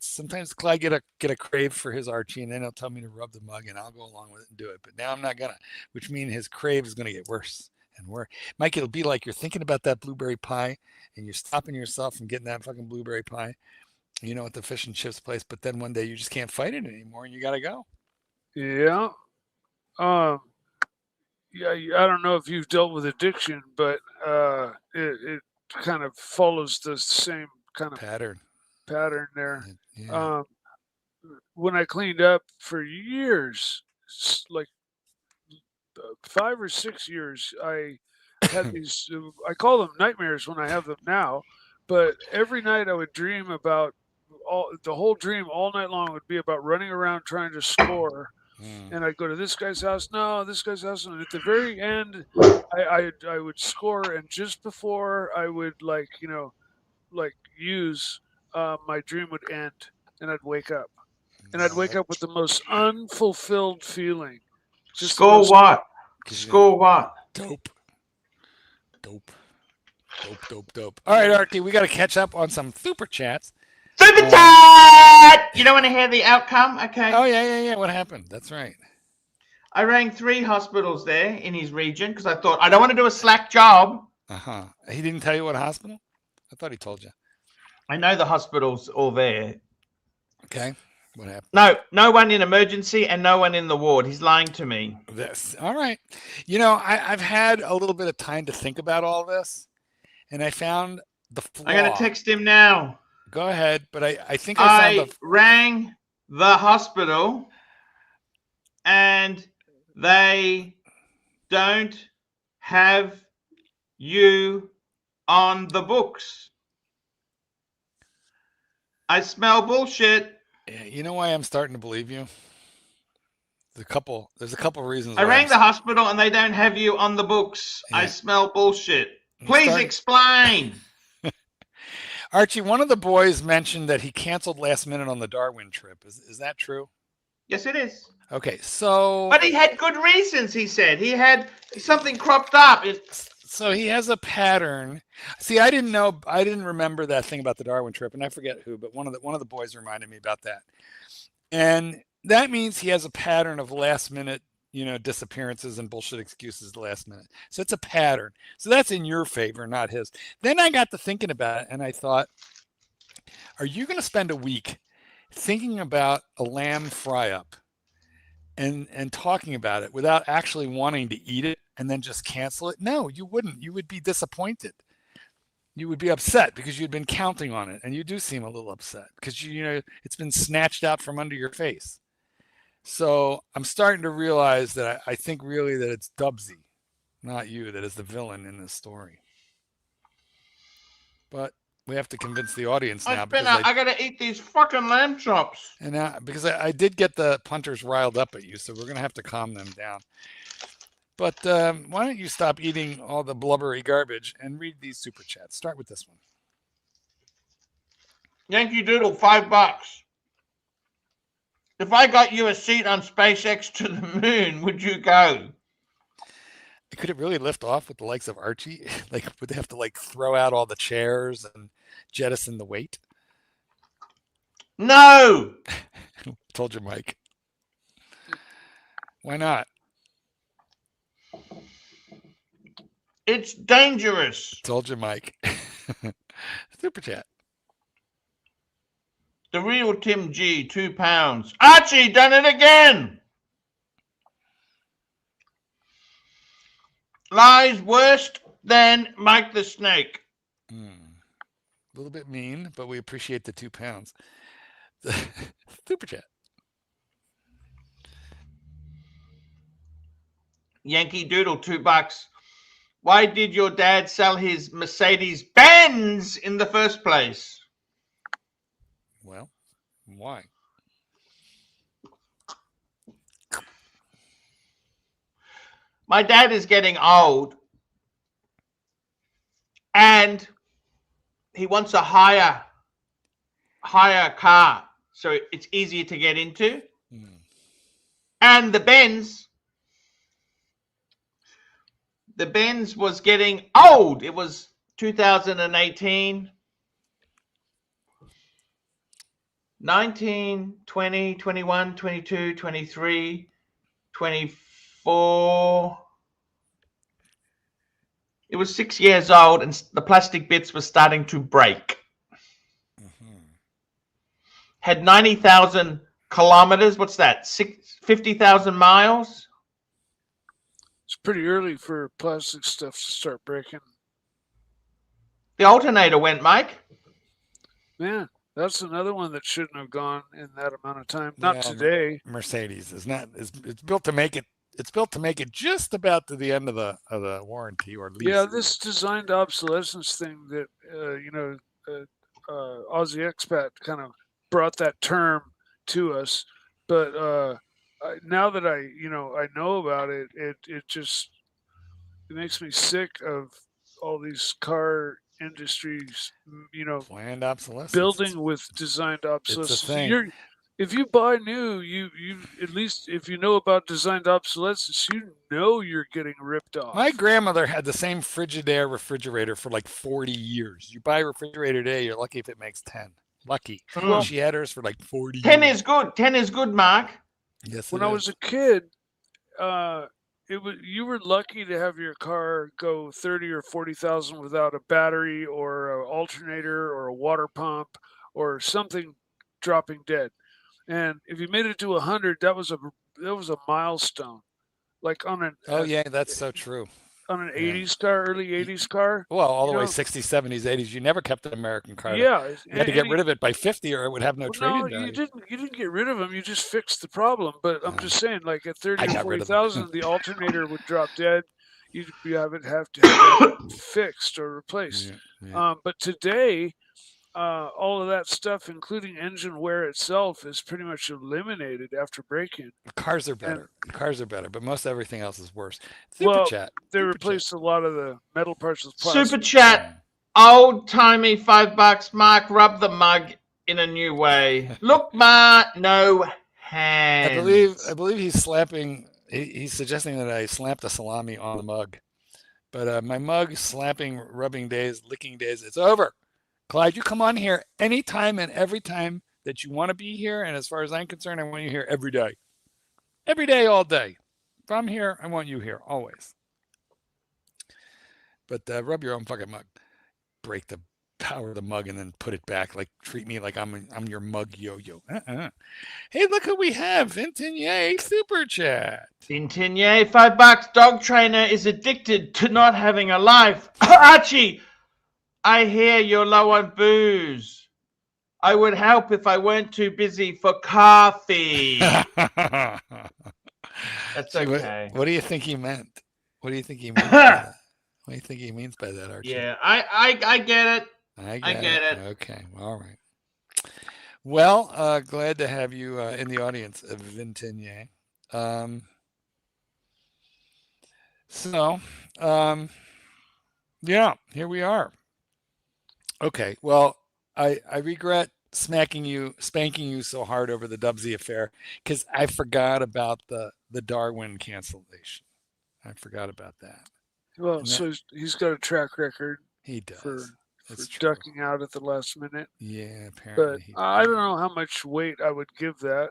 Sometimes Clyde get a crave for his Archie, and then he'll tell me to rub the mug, and I'll go along with it and do it. But now I'm not gonna, which means his crave is gonna get worse and worse. Mike, it'll be like you're thinking about that blueberry pie, and you're stopping yourself from getting that fucking blueberry pie, at the fish and chips place. But then one day you just can't fight it anymore, and you gotta go. Yeah. Yeah. I don't know if you've dealt with addiction, but it kind of follows the same kind of pattern there. Yeah. When I cleaned up for years, like 5 or 6 years, I had these. I call them nightmares when I have them now, but every night I would dream about the whole dream all night long would be about running around trying to score. And I'd go to this guy's house, this guy's house, and at the very end, I would score, and just before I would use, my dream would end, and I'd wake up, and I'd wake up with the most unfulfilled feeling. Score what? Score what? Dope. All right, Archie, we got to catch up on some super chats. Super chat! You don't want to hear the outcome? Okay. Oh, yeah. What happened? That's right. I rang 3 hospitals there in his region because I thought, I don't want to do a slack job. Uh-huh. He didn't tell you what hospital? I thought he told you. I know the hospital's all there. Okay. What happened? No one in emergency and no one in the ward. He's lying to me. This. All right. You know, I've had a little bit of time to think about all this, and I found the flaw. I'm going to text him now. Go ahead, but I think I rang the hospital and they don't have you on the books. I smell bullshit. Yeah, you know why I'm starting to believe you? There's a couple reasons. I rang the hospital and they don't have you on the books. Yeah. I smell bullshit. Please explain. Archie, one of the boys mentioned that he canceled last minute on the Darwin trip. Is that true? Yes, it is. Okay, so... But he had good reasons, he said. He had something cropped up. So he has a pattern. See, I didn't remember that thing about the Darwin trip, and I forget who, but one of the boys reminded me about that. And that means he has a pattern of last minute, disappearances and bullshit excuses at the last minute. So it's a pattern. So that's in your favor, not his. Then I got to thinking about it, and I thought, are you going to spend a week thinking about a lamb fry-up and talking about it without actually wanting to eat it and then just cancel it? No, you wouldn't. You would be disappointed. You would be upset because you'd been counting on it, and you do seem a little upset because it's been snatched out from under your face. So I'm starting to realize that I think really that it's Dubsy, not you, that is the villain in this story. But we have to convince the audience now. I got to eat these fucking lamb chops. And now, because I did get the punters riled up at you, so we're going to have to calm them down. But why don't you stop eating all the blubbery garbage and read these super chats? Start with this one. Yankee Doodle, $5. If I got you a seat on SpaceX to the moon, would you go? Could it really lift off with the likes of Archie? Like, would they have to throw out all the chairs and jettison the weight? No. Told you, Mike. Why not? It's dangerous. Told you, Mike. Super chat. The real Tim G, £2. Archie, done it again. Lies worse than Mike the Snake. A little bit mean, but we appreciate the £2. Super chat. Yankee Doodle, $2. Why did your dad sell his Mercedes Benz in the first place? Well, why? My dad is getting old and he wants a higher car so it's easier to get into. And the Benz was getting old. It was 2018, 19, 20, 21, 22, 23, 24. It was 6 years old and the plastic bits were starting to break. Had 90,000 kilometers. What's that? 50,000 miles? It's pretty early for plastic stuff to start breaking. The alternator went, Mike. Man, That's another one that shouldn't have gone in that amount of time. Not today. Mercedes is not. It's built to make it. It's built to make it just about to the end of the warranty or lease. Yeah, this designed obsolescence thing that Aussie Expat kind of brought that term to us. But now that I know about it, it just makes me sick of all these car industries, planned obsolescence, building with designed obsolescence. If you buy new, you at least if you know about designed obsolescence, you're getting ripped off. My grandmother had the same Frigidaire refrigerator for like 40 years. You buy a refrigerator today, you're lucky if it makes 10. Lucky. Well, she had hers for like 40 10 years. is good. 10 is good, Mark. Yes. When I was a kid, you were lucky to have your car go 30 or 40,000 without a battery or an alternator or a water pump or something dropping dead. And if you made it to 100, that was a milestone. Like on an that's so true. On an 80s car, early 80s car. Well, all the way 60s, 70s, 80s. You never kept an American car. Yeah, you had to get rid of it by 50, or it would have no trade-in value. You didn't get rid of them. You just fixed the problem. But I'm just saying, like at 30 or 40,000, the alternator would drop dead. You have to have it fixed or replaced. Yeah. But today, all of that stuff, including engine wear itself, is pretty much eliminated after break-in. Cars are better. But most everything else is worse. Chat. They replaced a lot of the metal parts with plastic. Super chat. Old-timey $5. Mark, rub the mug in a new way. Look, Ma, no hands. I believe he's slapping. He's suggesting that I slap the salami on the mug. But my mug slapping, rubbing days, licking days, it's over. Clyde, you come on here anytime and every time that you want to be here. And as far as I'm concerned, I want you here every day. Every day, all day. If I'm here, I want you here, always. But rub your own fucking mug. Break the power of the mug and then put it back. Like, treat me like I'm your mug yo-yo. Hey, look who we have. Vintigny Super Chat. Vintigny, $5. Dog trainer is addicted to not having a life. Archie! I hear you're low on booze. I would help if I weren't too busy for coffee. That's okay. What do you think he meant? What do you think he meant by that? What do you think he means by that, Archie? Yeah, I get it. I get it. Okay, all right. Well, glad to have you in the audience, Vintigny. Yeah, here we are. Okay, well, I regret spanking you so hard over the Dubsy affair because I forgot about the Darwin cancellation. I forgot about that. Well, so he's got a track record. He does. For ducking out at the last minute. Yeah, apparently. But I don't know how much weight I would give that.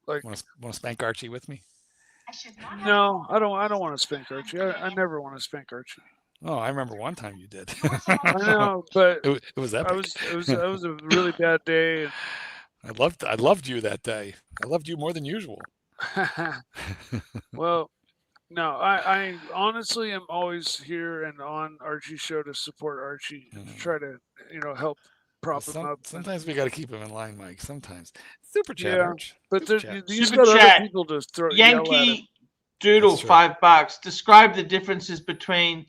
Like, want to spank Archie with me? No, I don't want to spank Archie. I never want to spank Archie. Oh, I remember one time you did. I know, but it was epic. It was a really bad day. And I loved you that day. I loved you more than usual. Well, no, I honestly am always here and on Archie's show to support Archie and to try to help prop him up. Sometimes we got to keep him in line, Mike. Sometimes Super Chat. Yeah, but these got other people to throw. Yankee Doodle, $5. Describe the differences between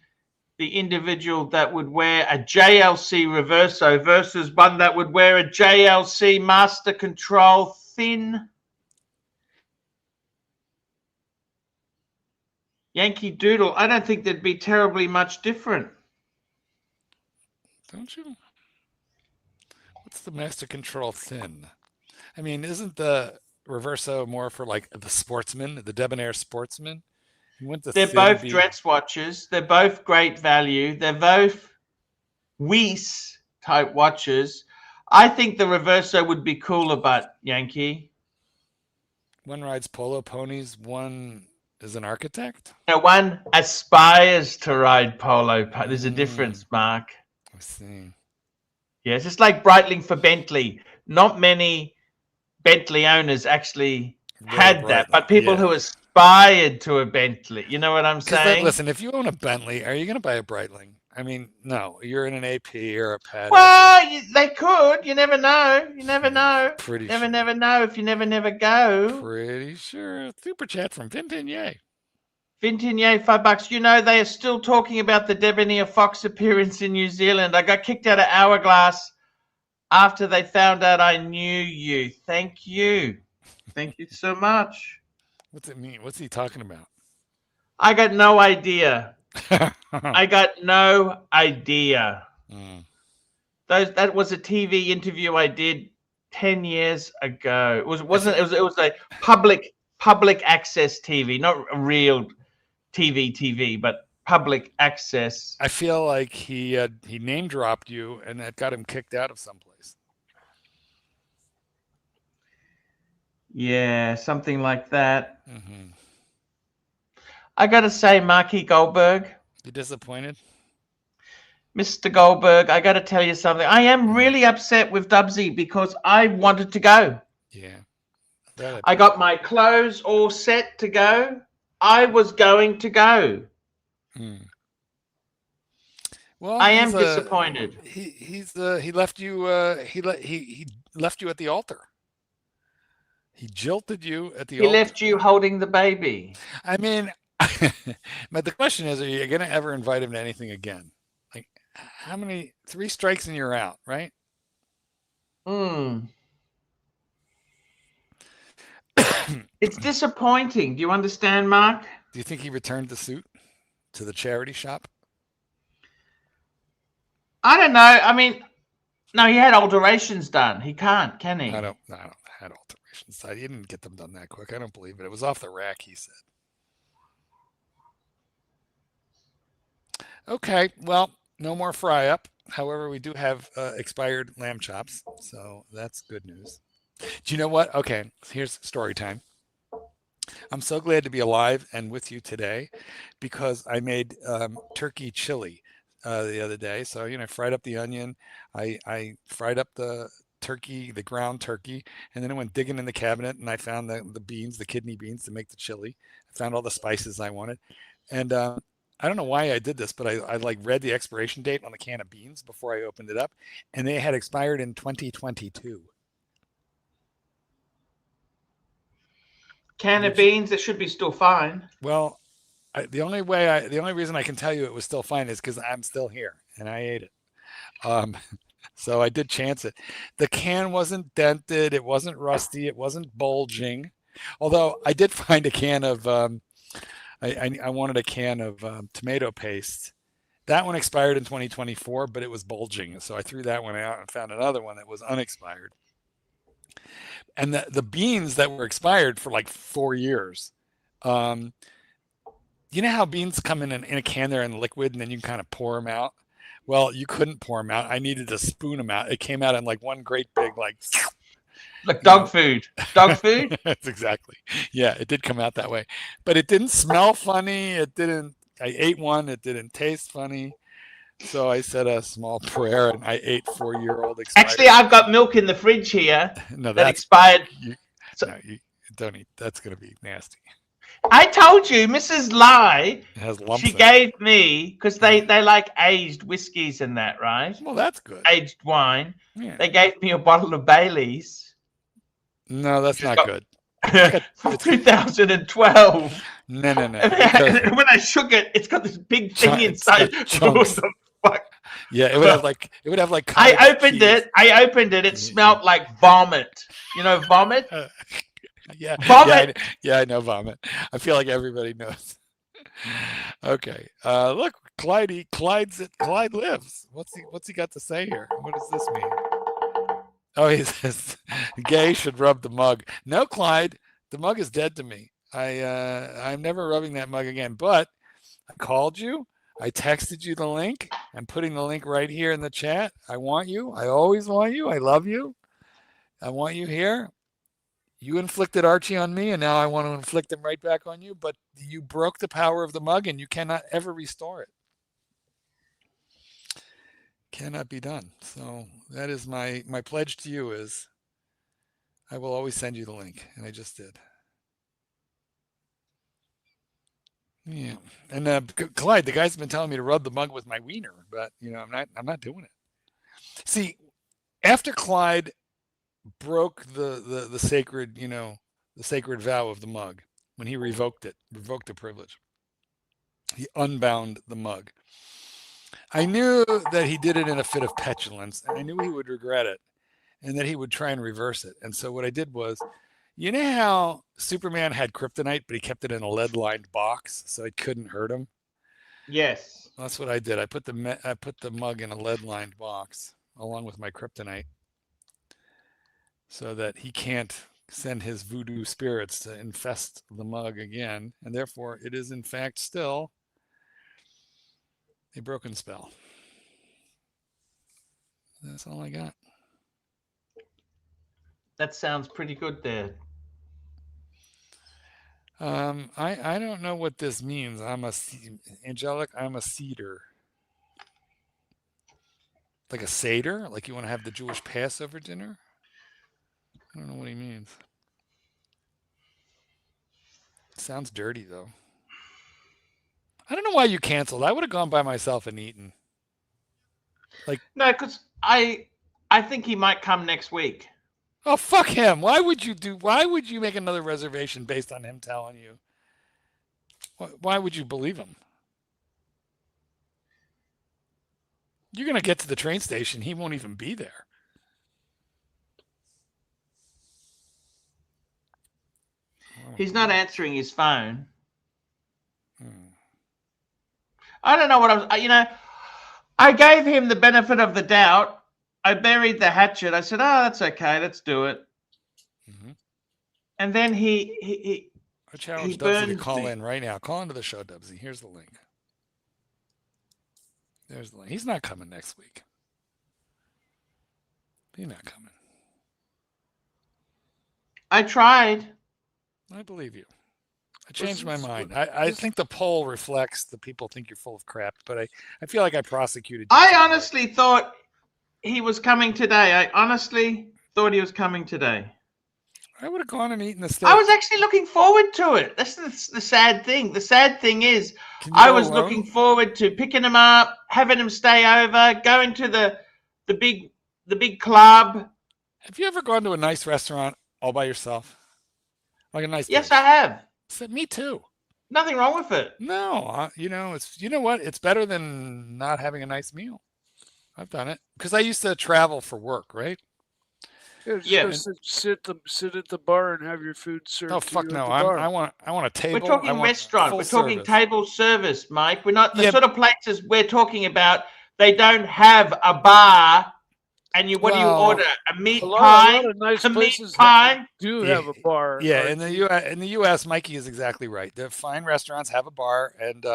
the individual that would wear a JLC Reverso versus one that would wear a JLC Master Control Thin. Yankee Doodle, I don't think there'd be terribly much different. Don't you? What's the Master Control Thin? I mean, isn't the Reverso more for like the sportsman, the debonair sportsman? They're both dress watches. They're both great value. They're both Weiss type watches. I think the Reverso would be cooler, but Yankee. One rides polo ponies. One is an architect. No, one aspires to ride polo. There's a difference, Mark. I see. Yeah, it's just like Breitling for Bentley. Not many Bentley owners actually had that, but people who aspired to a Bentley. You know what I'm saying? Listen, if you own a Bentley, are you going to buy a Breitling? I mean, no, you're in an AP or a pad. Well, they could. You never know. You never know. Pretty never, sure. never know if you never go. Pretty sure. Super chat from Vintigny. Vintigny, $5. You know, they are still talking about the Debonair Fox appearance in New Zealand. I got kicked out of Hourglass after they found out I knew you. Thank you. Thank you so much. What's it mean? What's he talking about? I got no idea. I got no idea. That was a TV interview I did 10 years ago. It was a public access TV, not a real TV, but public access. I feel like he name dropped you, and that got him kicked out of someplace. Yeah, something like that. I got to say, Marky Goldberg. You disappointed? Mr. Goldberg, I got to tell you something. I am really upset with Dubsy because I wanted to go. Yeah. I got my clothes all set to go. I was going to go. Well, I am disappointed. He left you he left you at the altar. He jilted you at the altar. He left you holding the baby. I mean, but the question is, are you going to ever invite him to anything again? Like, how many? 3 strikes and you're out, right? It's disappointing. Do you understand, Mark? Do you think he returned the suit to the charity shop? I don't know. I mean, no, he had alterations done. He can't, can he? I don't had alterations. He didn't get them done that quick. I don't believe it. It was off the rack, he said. Okay, well, no more fry up. However, we do have expired lamb chops, so that's good news. Do you know what? Okay, here's story time. I'm so glad to be alive and with you today because I made turkey chili the other day. So, I fried up the onion. I fried up the turkey, the ground turkey, and then I went digging in the cabinet and I found the beans, the kidney beans to make the chili. I found all the spices I wanted. And I don't know why I did this, but I like read the expiration date on the can of beans before I opened it up, and they had expired in 2022. Can of beans, it should be still fine. Well, the only reason I can tell you it was still fine is because I'm still here and I ate it. So I did chance it. The can wasn't dented, it wasn't rusty, it wasn't bulging. Although I did find a can of I wanted a can of tomato paste. That one expired in 2024, but it was bulging. So I threw that one out and found another one that was unexpired. And the beans that were expired for like 4 years. You know how beans come in a can, they're in liquid, and then you can kind of pour them out? Well, you couldn't pour them out. I needed to spoon them out. It came out in like one great big like dog food. Dog food? That's exactly. Yeah, it did come out that way. But it didn't smell funny. I ate one. It didn't taste funny. So I said a small prayer and I ate 4-year-old expired. Actually, I've got milk in the fridge here that expired. You don't eat. That's going to be nasty. I told you, Mrs. Lai, she in gave me, because they like aged whiskies and that, right? Well, that's good. Aged wine. Yeah. They gave me a bottle of Bailey's. No, that's not good. From 2012. No. When I shook it, it's got this big thing inside. What the fuck? Yeah, it would have like. I opened it. It smelled like vomit. You know, vomit. Yeah, vomit. Yeah, I know vomit. I feel like everybody knows. Okay, look, Clyde lives. What's he got to say here? What does this mean? Oh, he says, "Gay should rub the mug." No, Clyde, the mug is dead to me. I'm never rubbing that mug again. But I called you. I texted you the link. I'm putting the link right here in the chat. I want you. I always want you. I love you. I want you here. You inflicted Archie on me, and now I want to inflict him right back on you. But you broke the power of the mug, and you cannot ever restore it. Cannot be done. So that is my pledge to you is I will always send you the link, and I just did. Yeah, and Clyde, the guy's been telling me to rub the mug with my wiener, but I'm not doing it. See, after Clyde broke the sacred, the sacred vow of the mug, when he revoked the privilege, he unbound the mug. I knew that he did it in a fit of petulance, and I knew he would regret it, and that he would try and reverse it. And so what I did was, you know how Superman had kryptonite, but he kept it in a lead-lined box so it couldn't hurt him? Yes. That's what I did. I put the mug in a lead-lined box along with my kryptonite so that he can't send his voodoo spirits to infest the mug again, and therefore it is in fact still a broken spell. That's all I got. That sounds pretty good there. I don't know what this means. Angelic, I'm a cedar. Like a Seder? Like you want to have the Jewish Passover dinner? I don't know what he means. Sounds dirty, though. I don't know why you canceled. I would have gone by myself and eaten. No, because I think he might come next week. Oh, fuck him. Why would you make another reservation based on him telling you? Why would you believe him? You're going to get to the train station. He won't even be there. He's not answering his phone. I don't know what I gave him the benefit of the doubt. I buried the hatchet. I said, "Oh, that's okay. Let's do it." Mm-hmm. And then I challenge Dubsy to call in right now. Call into the show, Dubsy. Here's the link. There's the link. He's not coming next week. He's not coming. I tried. I believe you. I changed my mind. I think the poll reflects the people think you're full of crap, but I feel like I prosecuted you. I honestly thought he was coming today. I honestly thought he was coming today. I would have gone and eaten the steak. I was actually looking forward to it. That's the sad thing. The sad thing is I was looking forward to picking him up, having him stay over, going to the big club. Have you ever gone to a nice restaurant all by yourself? Like a nice place? Yes, I have. So, me too. Nothing wrong with it. No, what? It's better than not having a nice meal. I've done it because I used to travel for work, right? Yeah. Sit at the bar and have your food served. Oh fuck no! I want a table. We're talking restaurant. We're talking table service, Mike. We're not the sort of places we're talking about. They don't have a bar. And what do you order? A meat pie? A nice a meat pie? Do have a bar. Yeah, in the U.S., Mikey is exactly right. The fine restaurants have a bar, and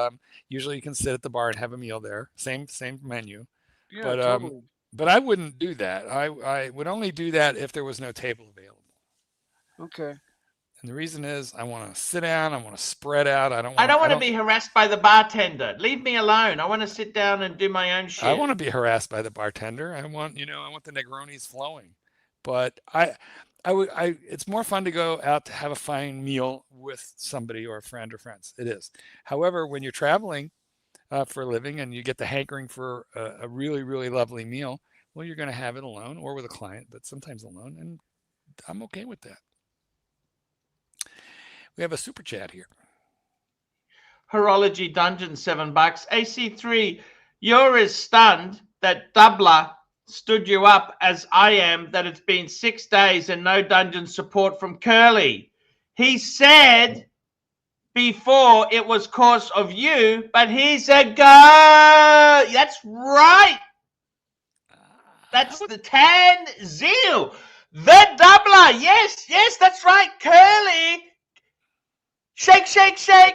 usually you can sit at the bar and have a meal there. Same menu. Yeah, but totally. But I wouldn't do that. I would only do that if there was no table available. Okay. And the reason is I want to sit down. I want to spread out. I don't want to be harassed by the bartender. Leave me alone. I want to sit down and do my own shit. I want to be harassed by the bartender. I want the Negronis flowing. But it's more fun to go out to have a fine meal with somebody or a friend or friends. It is. However, when you're traveling for a living and you get the hankering for a really, really lovely meal, well, you're going to have it alone or with a client, but sometimes alone. And I'm okay with that. We have a super chat here. Horology Dungeon, $7. AC3, you're as stunned that Doubler stood you up as I am that it's been 6 days and no dungeon support from Curly. He said before it was cause of you, but he's a go. That's right. That's the Tan Zeal. The Doubler. Yes, that's right. Curly. Shake, shake, shake.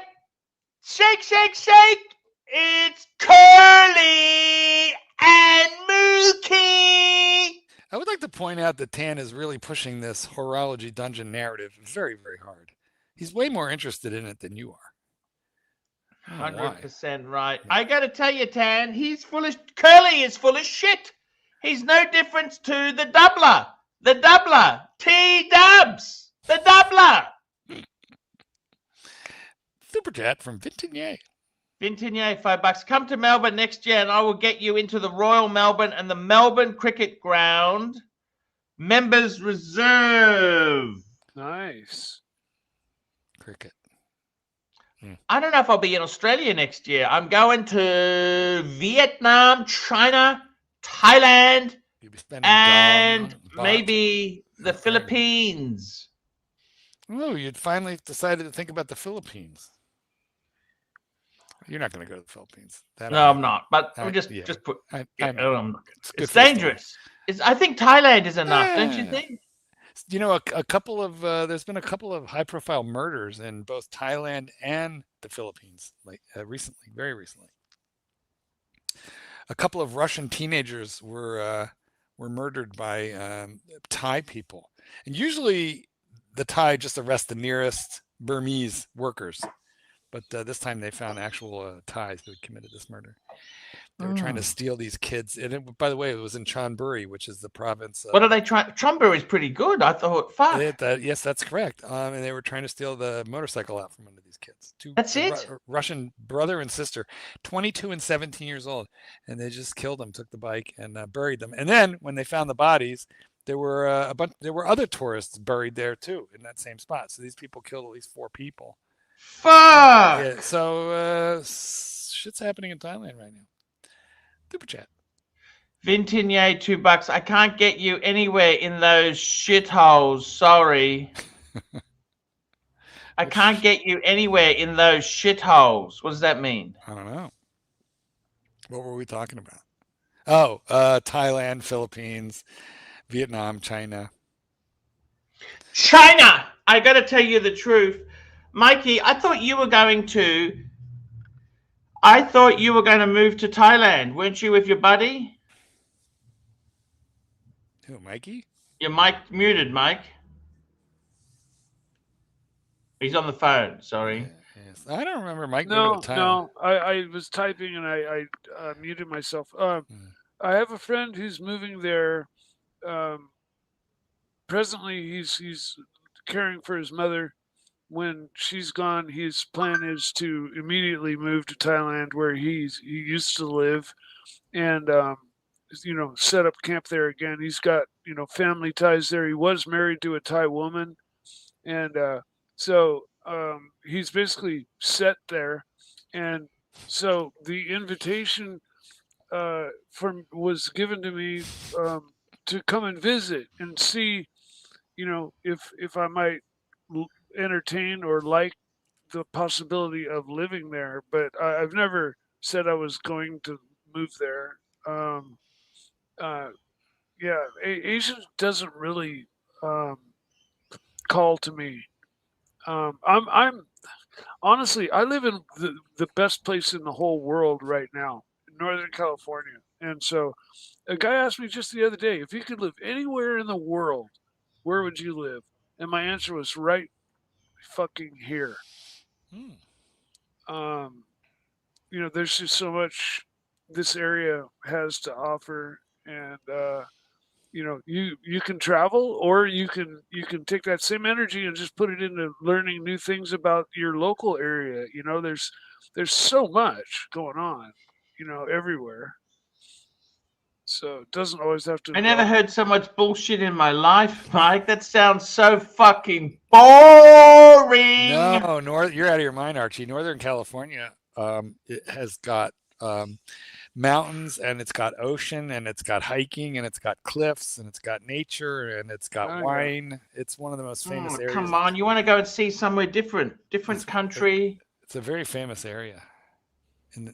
Shake, shake, shake. It's Curly and Mookie. I would like to point out that Tan is really pushing this horology dungeon narrative very, very hard. He's way more interested in it than you are. 100% right. I got to tell you, Tan, Curly is full of shit. He's no different to the Doubler. The Doubler. TDubs. The Doubler. Super chat from Vintigny. Vintigny, $5. Come to Melbourne next year and I will get you into the Royal Melbourne and the Melbourne Cricket Ground Members Reserve. Nice. Cricket. I don't know if I'll be in Australia next year. I'm going to Vietnam, China, Thailand, and maybe the Philippines. Oh, you'd finally decided to think about the Philippines. You're not going to go to the Philippines. No, I'm not. But I'm just put. It's dangerous. I think Thailand is enough, don't you think? You know, a couple of there's been a couple of high-profile murders in both Thailand and the Philippines, like recently, very recently. A couple of Russian teenagers were murdered by Thai people, and usually the Thai just arrest the nearest Burmese workers. But this time they found actual Thais who had committed this murder. They were trying to steal these kids. And by the way, it was in Chonburi, which is the province. What are they trying? Chonburi is pretty good. I thought, fuck. Yes, that's correct. And they were trying to steal the motorcycle out from under these kids. That's it? Russian brother and sister, 22 and 17 years old. And they just killed them, took the bike and buried them. And then when they found the bodies, there were there were other tourists buried there too in that same spot. So these people killed at least 4 people. Fuck! Yeah, so shit's happening in Thailand right now. Super chat. Vintigny, $2. I can't get you anywhere in those shitholes. Sorry. I can't get you anywhere in those shitholes. What does that mean? I don't know. What were we talking about? Oh, Thailand, Philippines, Vietnam, China. China! I got to tell you the truth. Mikey, I thought you were going to move to Thailand. Weren't you with your buddy? Who, Mikey? Your mic muted, Mike. He's on the phone. Sorry. Yes. I don't remember Mike. No. I was typing and I muted myself. I have a friend who's moving there. Presently, he's caring for his mother. When she's gone, his plan is to immediately move to Thailand, where he used to live, and set up camp there again. He's got family ties there. He was married to a Thai woman, and so he's basically set there. And so the invitation was given to me to come and visit and see, if I might entertain or like the possibility of living there, but I've never said I was going to move there. Asia doesn't really call to me. I'm honestly, I live in the best place in the whole world right now, in Northern California. And so a guy asked me just the other day, if you could live anywhere in the world, where would you live? And my answer was right fucking here. There's just so much this area has to offer, and you can travel, or you can take that same energy and just put it into learning new things about your local area. There's so much going on, everywhere. So it doesn't always have to. I never heard so much bullshit in my life, Mike. That sounds so fucking boring. No, you're out of your mind, Archie. Northern California, it has got mountains, and it's got ocean, and it's got hiking, and it's got cliffs, and it's got nature, and it's got wine. It's one of the most famous areas. Come on, you want to go and see somewhere different country? It's a very famous area. In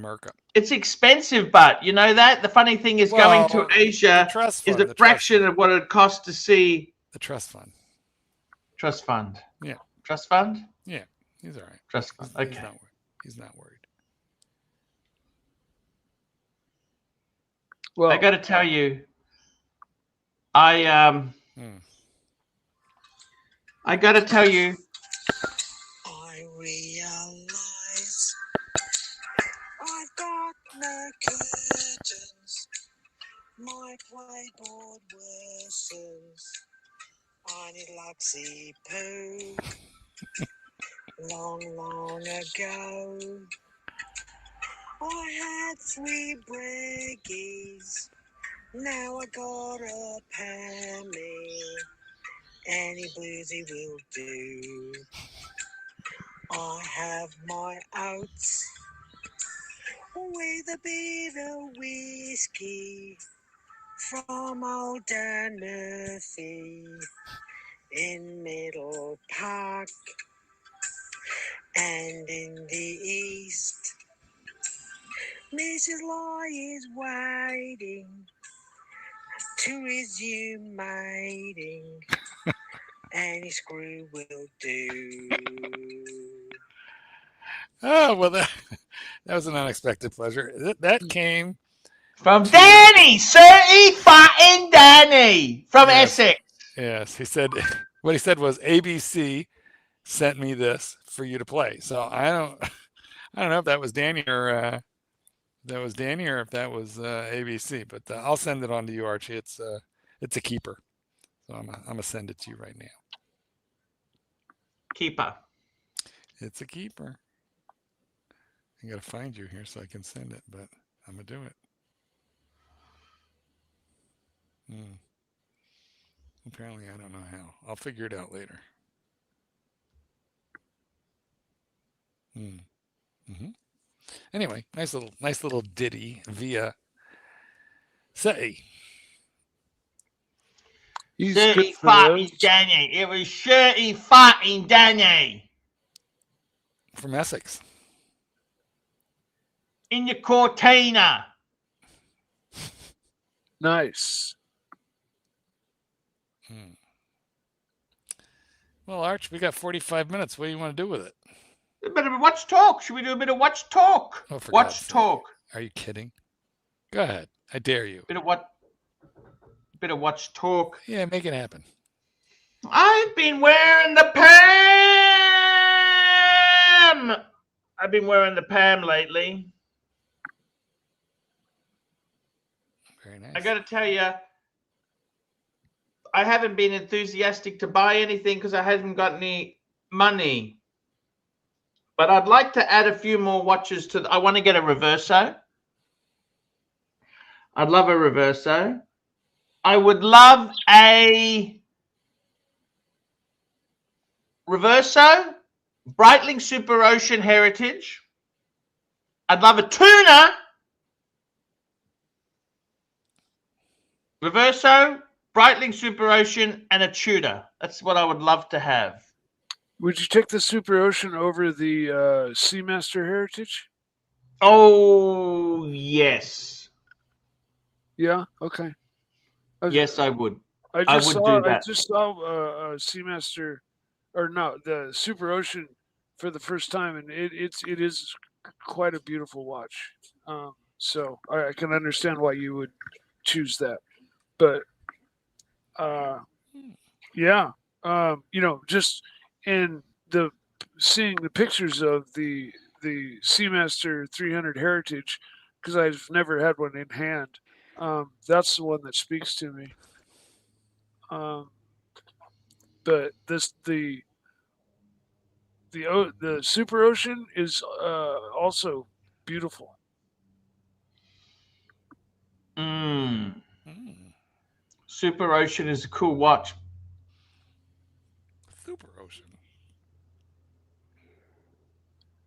Merca. It's expensive, but you know that? The funny thing is, going to Asia is a fraction of what it costs to see. The trust fund. Trust fund. Yeah. Trust fund? Yeah. He's all right. Trust fund. Okay. He's not worried. Well, I got to tell you, I got to tell you. I realize I've got no curtains. My playboard worsens. I need Luxy poo. Long, long ago, I had 3 briggies. Now I got a Pammy. Any bluesy will do. I have my oats with a bit of whiskey from old Dan Murphy in Middle Park. And in the east, Mrs. Lai is waiting to resume mating. Any screw will do. Oh, well, that was an unexpected pleasure. That came from Danny, Sirty Fatting Danny from Essex. Yes, he said what he said was ABC sent me this for you to play. So I don't know if that was Danny or if that was ABC, but I'll send it on to you, Archie. It's a keeper. So I'm gonna send it to you right now. Keeper. It's a keeper. I gotta find you here so I can send it, but I'm gonna do it. Apparently, I don't know how. I'll figure it out later. Anyway, nice little ditty via Say. Shirty Fatting Danny. It was Shirty Fatting Danny from Essex. In your Cortina. Nice. Well, Arch, we got 45 minutes. What do you want to do with it? A bit of watch talk. Should we do a bit of watch talk? Oh, for watch God's talk. Sake. Are you kidding? Go ahead. I dare you. Bit of watch talk. Yeah, make it happen. I've been wearing the Pam. I've been wearing the Pam lately. Very nice. I got to tell you, I haven't been enthusiastic to buy anything because I haven't got any money. But I'd like to add a few more watches to. I want to get a Reverso. I'd love a Reverso. I would love a Reverso, Breitling Super Ocean Heritage. I'd love a Tuna, Reverso, Breitling Super Ocean, and a Tudor. That's what I would love to have. Would you take the Super Ocean over the Seamaster Heritage? Oh, yes. Yeah, okay. Yes, I would. I would do that. I just saw Seamaster, or no, the Super Ocean for the first time, and it is quite a beautiful watch. So I can understand why you would choose that, but yeah, just in seeing the pictures of the Seamaster 300 Heritage, because I've never had one in hand. That's the one that speaks to me. But the Super Ocean is also beautiful. Super Ocean is a cool watch. Super Ocean.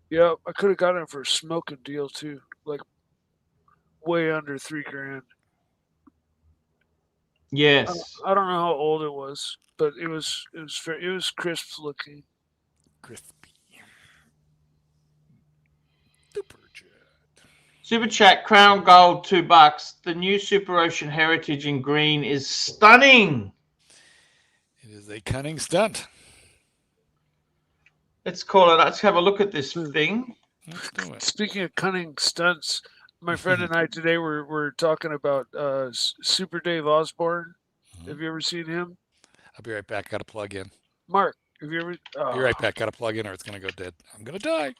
Yeah, I could have gotten it for a smoking deal too, like way under $3,000. Yes. I don't know how old it was, but it was crisp looking. Crispy. Super Chat, Crown Gold, $2. The new Super Ocean Heritage in green is stunning. It is a cunning stunt. Let's call it. Let's have a look at this thing. Let's do it. Speaking of cunning stunts, my friend and I today were talking about Super Dave Osborne. Have you ever seen him? I'll be right back. Got to plug in. Mark, have you ever? Oh. Be right back. Got to plug in or it's going to go dead. I'm going to die.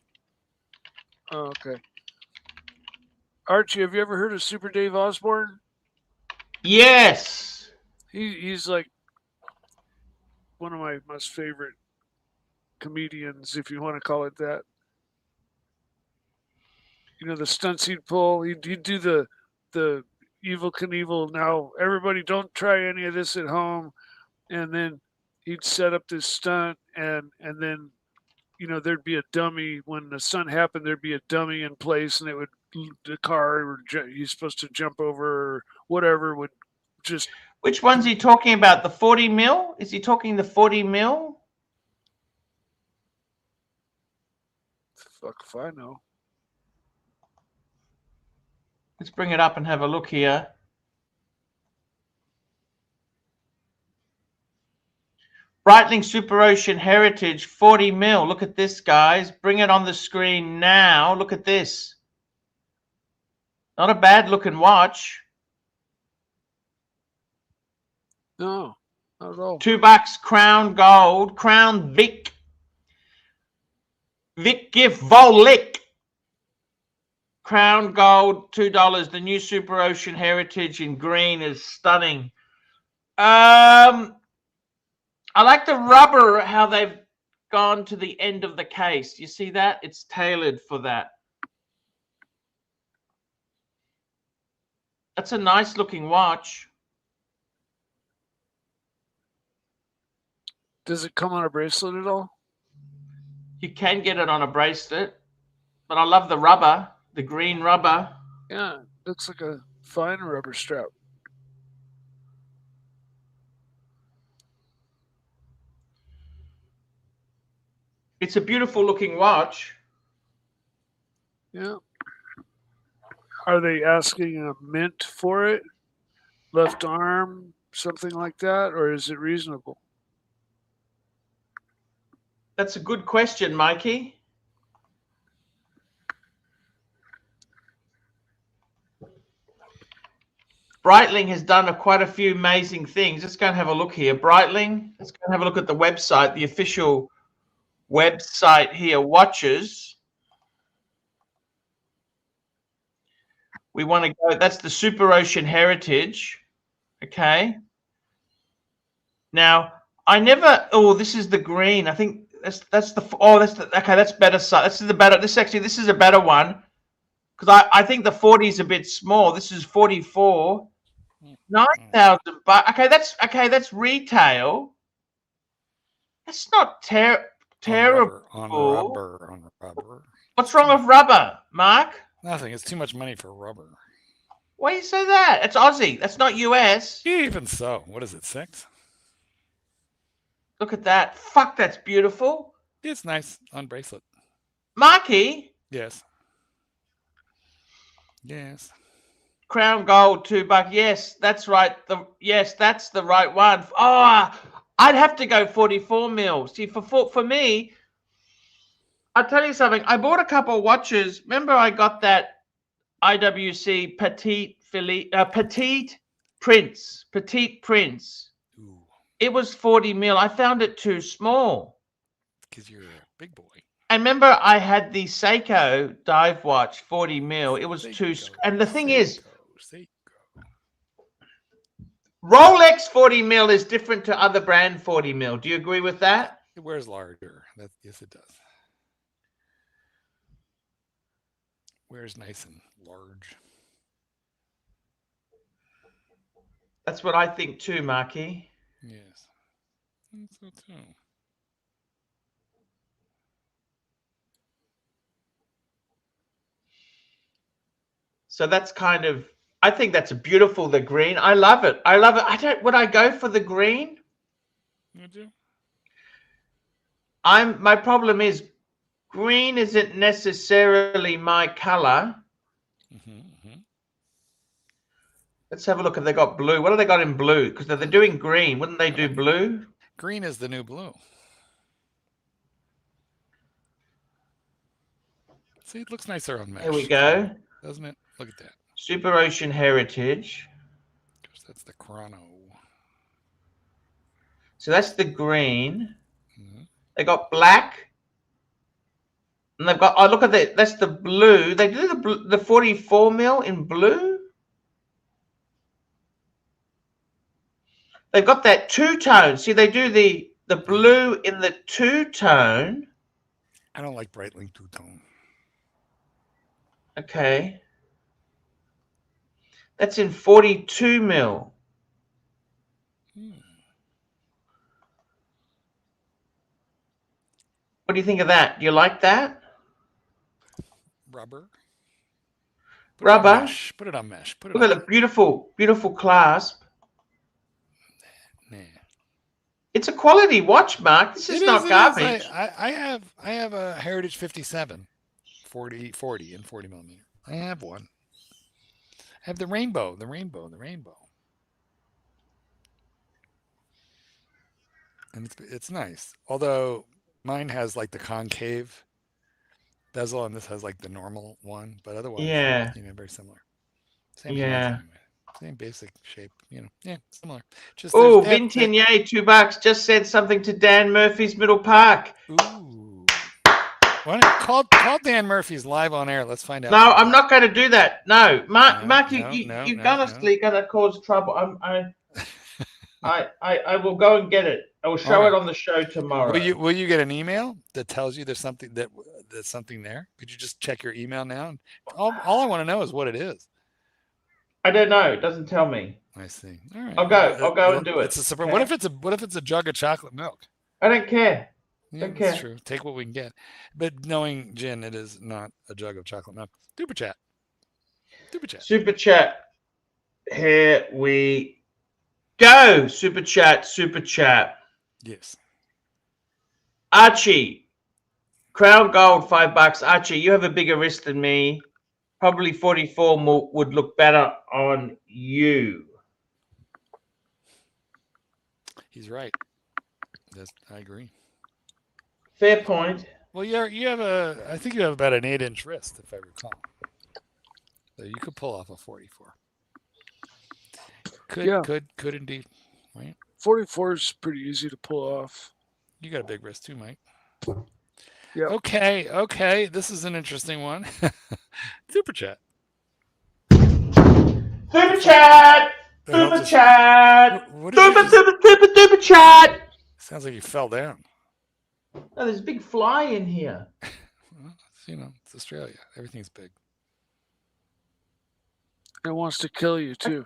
Oh, okay. Archie, have you ever heard of Super Dave Osborne? Yes. He's like one of my most favorite comedians, if you want to call it that. You know, the stunts he'd pull. He'd do the Evel Knievel. Now, everybody don't try any of this at home. And then he'd set up this stunt, and then, you know, there'd be a dummy. When the stunt happened, there'd be a dummy in place, and it would, the car he's supposed to jump over or whatever would just. Which one's he talking about? The 40 mil? Is he talking the 40 mil? Fuck if I know. Let's bring it up and have a look here. Breitling Super Ocean Heritage 40 mil. Look at this, guys. Bring it on the screen now. Look at this. Not a bad looking watch. No, not at all. $2 Crown Gold. Crown Vic. Vic Gift Volek. Crown Gold, $2. The new Super Ocean Heritage in green is stunning. I like the rubber, how they've gone to the end of the case. You see that? It's tailored for that. That's a nice looking watch. Does it come on a bracelet at all? You can get it on a bracelet, but I love the rubber, the green rubber. Yeah, looks like a fine rubber strap. It's a beautiful looking watch. Yeah. Are they asking a mint for it? Left arm, something like that? Or is it reasonable? That's a good question, Mikey. Breitling has done quite a few amazing things. Let's go and have a look here. Breitling, let's go and have a look at the website, the official website here, watches. We want to go, that's the Super Ocean Heritage. Okay. Now, I never, oh, this is the green. I think that's the, oh, that's the, okay, that's better. This is the better, this is a better one. Because I think the 40 is a bit small. This is 44. 9,000 bucks. Okay, that's retail. That's not terrible. On rubber. What's wrong with rubber, Mark? Nothing. It's too much money for rubber. Why do you say that? It's Aussie. That's not US. Even so. What is it, 6? Look at that. Fuck, that's beautiful. It's nice on bracelet. Marky? Yes. Yes. Crown Gold, $2. Yes, that's right. Yes, that's the right one. Oh, I'd have to go 44 mil. See, for me, I'll tell you something. I bought a couple of watches. Remember, I got that IWC Petite Prince. Ooh. It was 40 mil. I found it too small. Because you're a big boy. And remember, I had the Seiko dive watch, 40 mil. It was too. And the thing is, Rolex 40 mil is different to other brand 40 mil. Do you agree with that? It wears larger. Yes, it does. Wears nice and large. That's what I think too, Marky. Yes. I think so too. So that's kind of, I think that's beautiful, the green. I love it. Would I go for the green? Would you? My problem is green isn't necessarily my color. Let's have a look if they got blue. What have they got in blue? Because if they're doing green, wouldn't they do blue? Green is the new blue. See, it looks nicer on mesh. There we go. Doesn't it? Look at that. Super Ocean Heritage. That's the chrono. So that's the green. They got black. And they've got, oh, look at that. That's the blue. They do the 44 mil in blue. They've got that two-tone. See, they do the the blue in the two-tone. I don't like Breitling two-tone. Okay. That's in 42 mil. What do you think of that? Do you like that? Rubber. Rubber. Put it on mesh. Put it Look on at the beautiful, beautiful clasp. Nah. It's a quality watch, Mark. This is not garbage. I have a Heritage 57, 40 and 40 millimeter. I have one. I have the rainbow. And it's nice. Although mine has like the concave bezel and this has like the normal one, but otherwise, yeah, very similar. Same yeah. Same basic shape, similar. Just Vintin, yay, $2. Just said something to Dan Murphy's Middle Park. Ooh. Why don't you call Dan Murphy's live on air? Let's find out. No, I'm not going to do that. No, Mark, you're honestly going to cause trouble. I will go and get it. I will show it on the show tomorrow. Will you get an email that tells you there's something that's something there? Could you just check your email now? All I want to know is what it is. I don't know. It doesn't tell me. I see. All right. I'll go and do it. It's a surprise. Okay. What if it's a jug of chocolate milk? I don't care. Yeah, that's true. Take what we can get. But knowing Jen, it is not a jug of chocolate milk. Super chat. Here we go. Super chat. Yes. Archie, Crown Gold, $5. Archie, you have a bigger wrist than me. Probably 44 would look better on you. He's right. I agree. Fair point. Well, I think you have about an 8-inch wrist, if I recall. So you could pull off a 44. Could indeed. Right? 44 is pretty easy to pull off. You got a big wrist too, Mike. Yeah. Okay. This is an interesting one. Super chat. Sounds like you fell down. Oh, there's a big fly in here. Well, it's Australia. Everything's big. It wants to kill you too.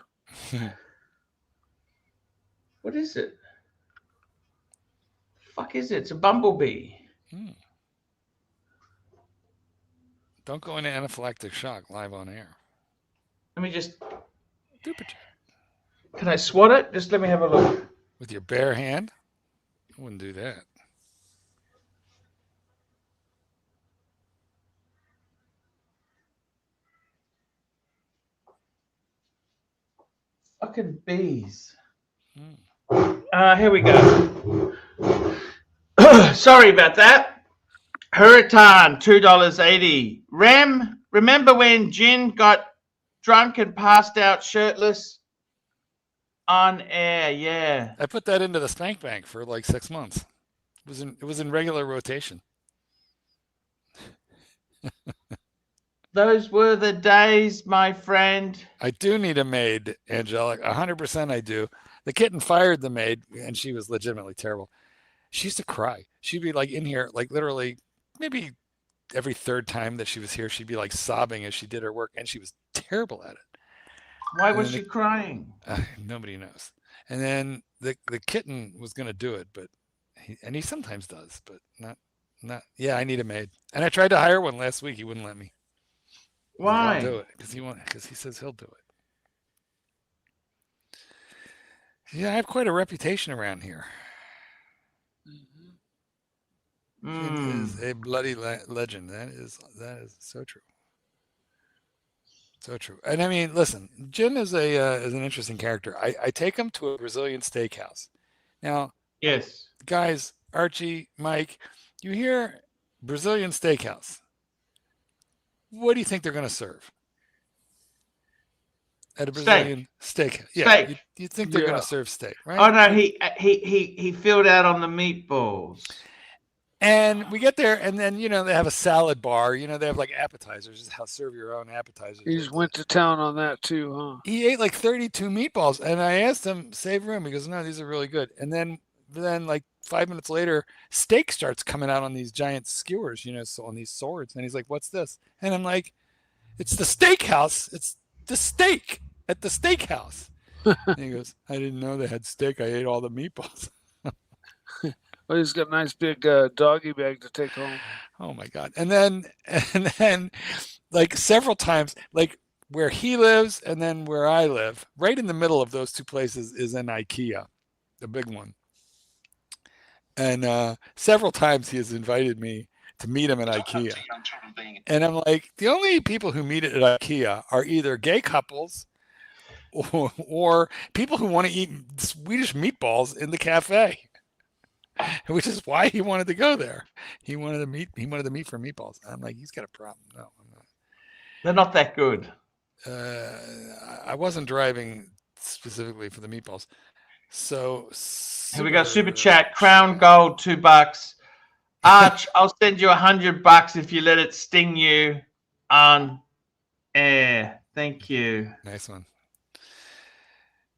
What is it? The fuck is it? It's a bumblebee. Don't go into anaphylactic shock live on air. Let me just. Super chat. Can I swat it? Just let me have a look. With your bare hand? I wouldn't do that. Fucking bees. Here we go. Sorry about that. Hurritan, $2.80. Rem, remember when Jin got drunk and passed out shirtless on air? Yeah. I put that into the spank bank for like 6 months. It was in regular rotation. Those were the days, my friend. I do need a maid, Angelic. 100% I do. The kitten fired the maid, and she was legitimately terrible. She used to cry. She'd be like in here, like literally maybe every third time that she was here, she'd be like sobbing as she did her work, and she was terrible at it. Why was she crying? Nobody knows. And then the kitten was going to do it, but he sometimes does, but not. Yeah, I need a maid. And I tried to hire one last week. He wouldn't let me. Why? He won't do it because he says he'll do it. Yeah, I have quite a reputation around here. It is a bloody legend. That is so true. So true. And I mean, listen, Jin is an interesting character. I take him to a Brazilian steakhouse. Now, yes, guys, Archie, Mike, you hear Brazilian steakhouse. What do you think they're going to serve at a Brazilian steak? Yeah, steak. You think they're going to serve steak, right? Oh no, he filled out on the meatballs. And we get there, and then they have a salad bar. They have like appetizers. Just how serve your own appetizers. He just went to town on that too, huh? He ate like 32 meatballs, and I asked him, "Save room." He goes, "No, these are really good." And then then like 5 minutes later, steak starts coming out on these giant skewers, so on these swords. And he's like, "What's this?" And I'm like, "It's the steakhouse. It's the steak at the steakhouse." And he goes, "I didn't know they had steak. I ate all the meatballs." Well, he's got a nice big doggy bag to take home. Oh my God. And then like several times, like where he lives and then where I live, right in the middle of those two places is an IKEA, the big one. And several times he has invited me to meet him at IKEA. And I'm like, the only people who meet at IKEA are either gay couples or people who want to eat Swedish meatballs in the cafe. Which is why he wanted to go there. He wanted to meet for meatballs. I'm like, he's got a problem. No, I'm not. They're not that good. I wasn't driving specifically for the meatballs. So here we go. Super chat. Crown Gold, $2. Arch, I'll send you $100 if you let it sting you on air. Thank you. Nice one.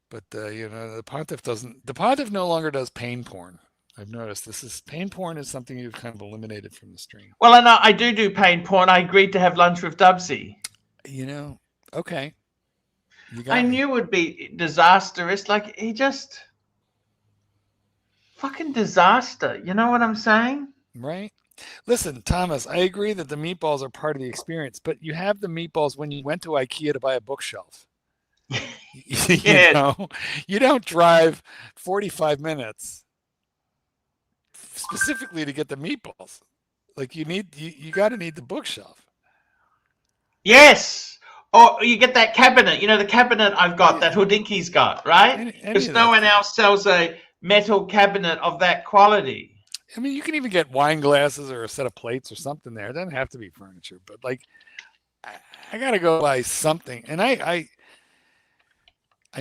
But the Pontiff no longer does pain porn. I've noticed pain porn is something you've kind of eliminated from the stream. Well, I know I do pain porn. I agreed to have lunch with Dubsy. Okay. I knew it would be disastrous. Like, he just fucking disaster. You know what I'm saying? Right. Listen, Thomas, I agree that the meatballs are part of the experience, but you have the meatballs when you went to IKEA to buy a bookshelf. You don't drive 45 minutes specifically to get the meatballs. Like you got to need the bookshelf. Yes. Or you get that cabinet. The cabinet I've got, that Houdinki's got, right? Because no one else sells a metal cabinet of that quality. I mean, you can even get wine glasses or a set of plates or something there. It doesn't have to be furniture, but like, I got to go buy something. And I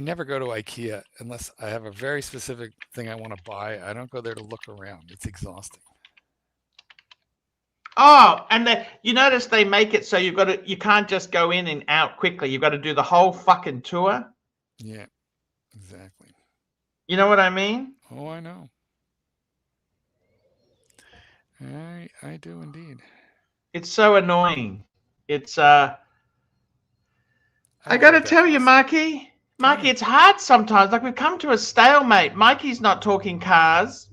never go to IKEA unless I have a very specific thing I want to buy. I don't go there to look around. It's exhausting. Oh, and you notice they make it so you can't just go in and out quickly. You've got to do the whole fucking tour. Yeah, exactly. You know what I mean? Oh, I know. I do indeed. It's so annoying. It's I got to tell you, Marky, it's hard sometimes. Like, we've come to a stalemate. Mikey's not talking cars.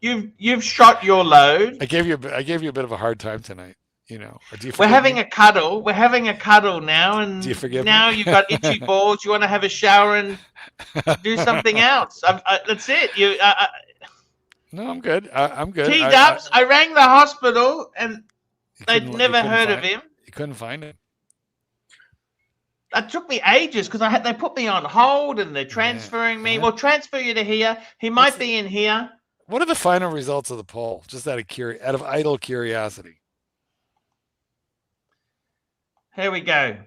You've shot your load. I gave you a bit of a hard time tonight. Or do you We're having a cuddle. We're having a cuddle now, and do you forgive now me? You've got itchy balls. You want to have a shower and do something else. That's it. No, I'm good. I'm good. TDubs, I rang the hospital and they'd never heard of him. You couldn't find him. It took me ages because they put me on hold and they're transferring me. We'll transfer you to here. He might be in here. What are the final results of the poll? Just out of idle curiosity. Here we go.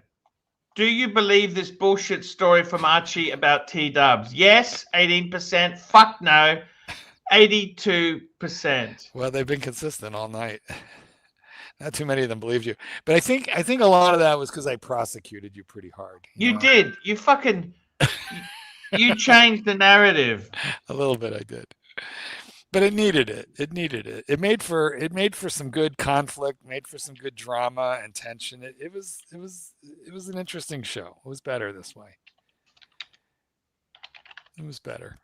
Do you believe this bullshit story from Archie about TDubs? Yes, 18%. Fuck no, 82%. Well, they've been consistent all night. Not too many of them believed you, but I think a lot of that was because I prosecuted you pretty hard. You did. You fucking you changed the narrative. A little bit, I did. But it needed it. It needed it. It made for some good conflict, made for some good drama and tension. It was an interesting show. It was better this way. It was better.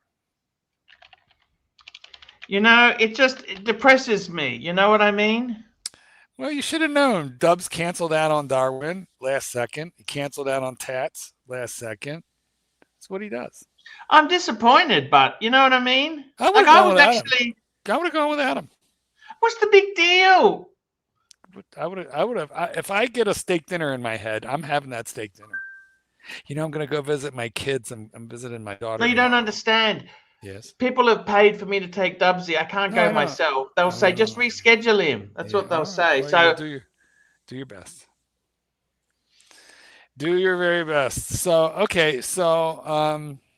It depresses me. You know what I mean? Well, you should have known. Dubs canceled out on Darwin last second. He canceled out on Tats last second. That's what he does. I'm disappointed, but you know what I mean? I would have gone with Adam. What's the big deal? I would have. If I get a steak dinner in my head, I'm having that steak dinner. I'm going to go visit my kids. I'm visiting my daughter. No, you don't understand. Yes. People have paid for me to take Dubsy. I can't go myself. They'll say, just reschedule him. That's what they'll say. Well, do your best. Do your very best. So, okay. So,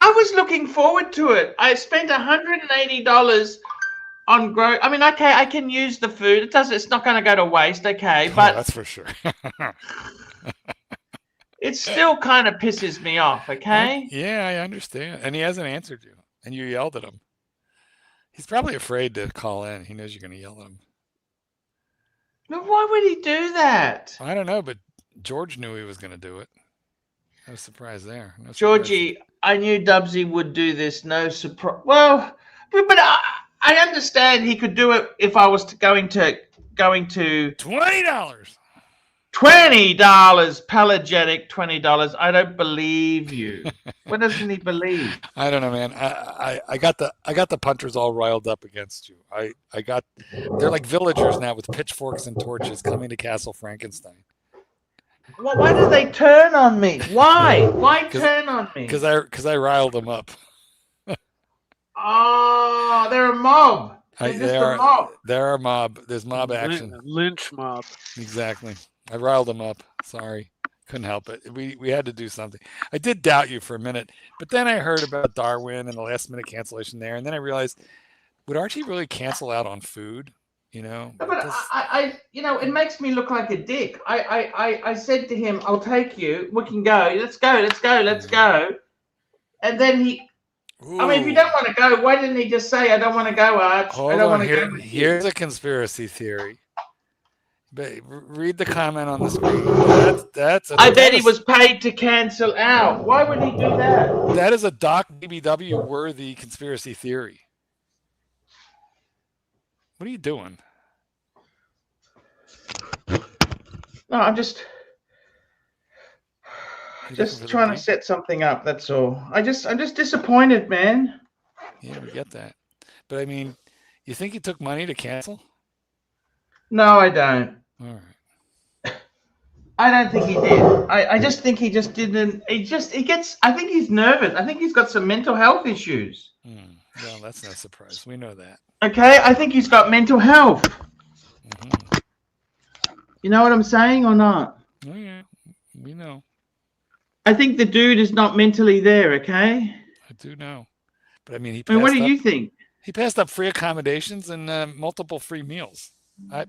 I was looking forward to it. I spent $180 on grow. I mean, okay, I can use the food. It's not going to go to waste. Okay. But that's for sure. It still kind of pisses me off. Okay. Yeah, I understand. And he hasn't answered you. And you yelled at him. He's probably afraid to call in. He knows you're going to yell at him. But why would he do that? I don't know, but George knew he was going to do it. No surprise there. No Georgie, I knew Dubsy would do this. No surprise. Well, but I understand he could do it if I was going to $20. Pelagetic $20. I don't believe you. What doesn't he believe? I don't know, man. I got the punters all riled up against you. They're like villagers now with pitchforks and torches coming to Castle Frankenstein. Well, why do they turn on me? Why? Why turn on me? Because I riled them up. Oh, they're a mob. They're a mob. There's mob action. Lynch mob. Exactly. I riled them up. Sorry. Couldn't help it. We had to do something. I did doubt you for a minute, but then I heard about Darwin and the last minute cancellation there, and then I realized, would Archie really cancel out on food? You know? But it makes me look like a dick. I said to him, I'll take you. We can go. Let's go. And then he... Ooh. I mean, if you don't want to go, why didn't he just say, I don't want to go, Arch? I don't want to go. Here's a conspiracy theory. But read the comment on the screen. I bet he was paid to cancel out. Why would he do that? That is a Doc BBW worthy conspiracy theory. What are you doing? No, I'm just trying to set something up. That's all. I'm just disappointed, man. Yeah, we get that. But I mean, you think he took money to cancel? No, I don't. All right. I don't think he did. I just think he just didn't. I think he's nervous. I think he's got some mental health issues. Well, that's no surprise. We know that. Okay, I think he's got mental health. Mm-hmm. You know what I'm saying or not? Oh, yeah. We know. I think the dude is not mentally there, okay? I do know. But I mean, what do you think? He passed up free accommodations and multiple free meals.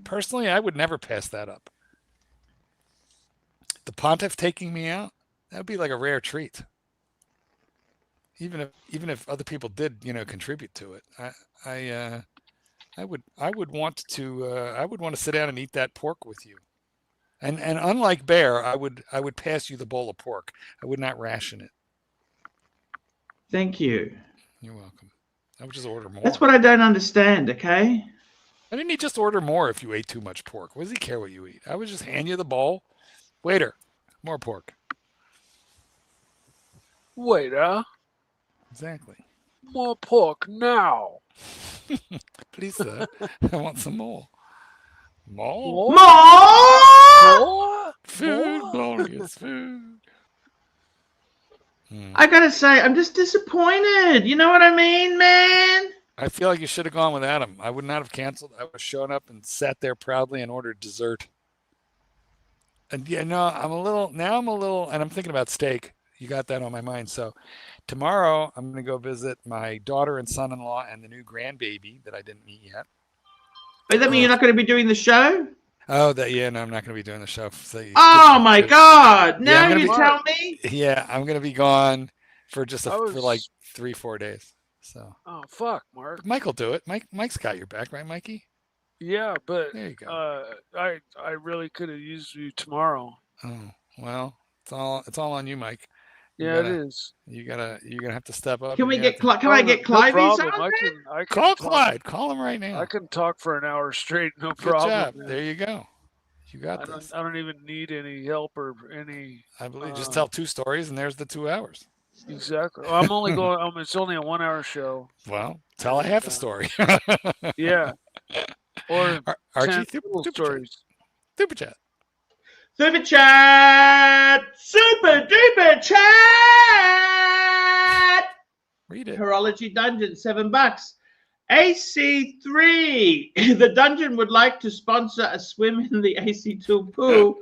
Personally, I would never pass that up. The Pontiff taking me out, that would be like a rare treat. Even if other people did, contribute to it, I would want to sit down and eat that pork with you. And unlike Bear, I would pass you the bowl of pork. I would not ration it. Thank you. You're welcome. I would just order more. That's what I don't understand, okay? Why didn't he just order more if you ate too much pork? What does he care what you eat? I would just hand you the bowl. Waiter, more pork. Waiter. Exactly. More pork now. Please, sir. I want some more. More? Food, glorious food. I gotta say, I'm just disappointed. You know what I mean, man? I feel like you should have gone with Adam. I would not have canceled. I would have shown up and sat there proudly and ordered dessert. And I'm a little, and I'm thinking about steak. You got that on my mind. So tomorrow I'm going to go visit my daughter and son-in-law and the new grandbaby that I didn't meet yet. Does that mean you're not going to be doing the show? Oh, no, I'm not going to be doing the show. So my God. Now you tell me? Yeah, I'm going to be gone for for like 3-4 days. So. Oh, fuck, Mark. Mike will do it. Mike's got your back, right, Mikey? Yeah, but there you go. I really could have used you tomorrow. Oh, well, it's all on you, Mike. It is. You're gonna have to step up. Can I get Clive? Call Clyde. Call him right now. I can talk for an hour straight, no Good problem. Job. There you go. You got this. I don't even need any help or any. I believe. Just tell 2 stories, and there's the 2 hours. Exactly. Well, I'm only going. It's only a 1-hour show. Well, tell a half a story. Yeah. Or Archie, stories. Super chat. Super chat! Super duper chat! Read it. Horology Dungeon, $7. AC3, the dungeon would like to sponsor a swim in the AC2 pool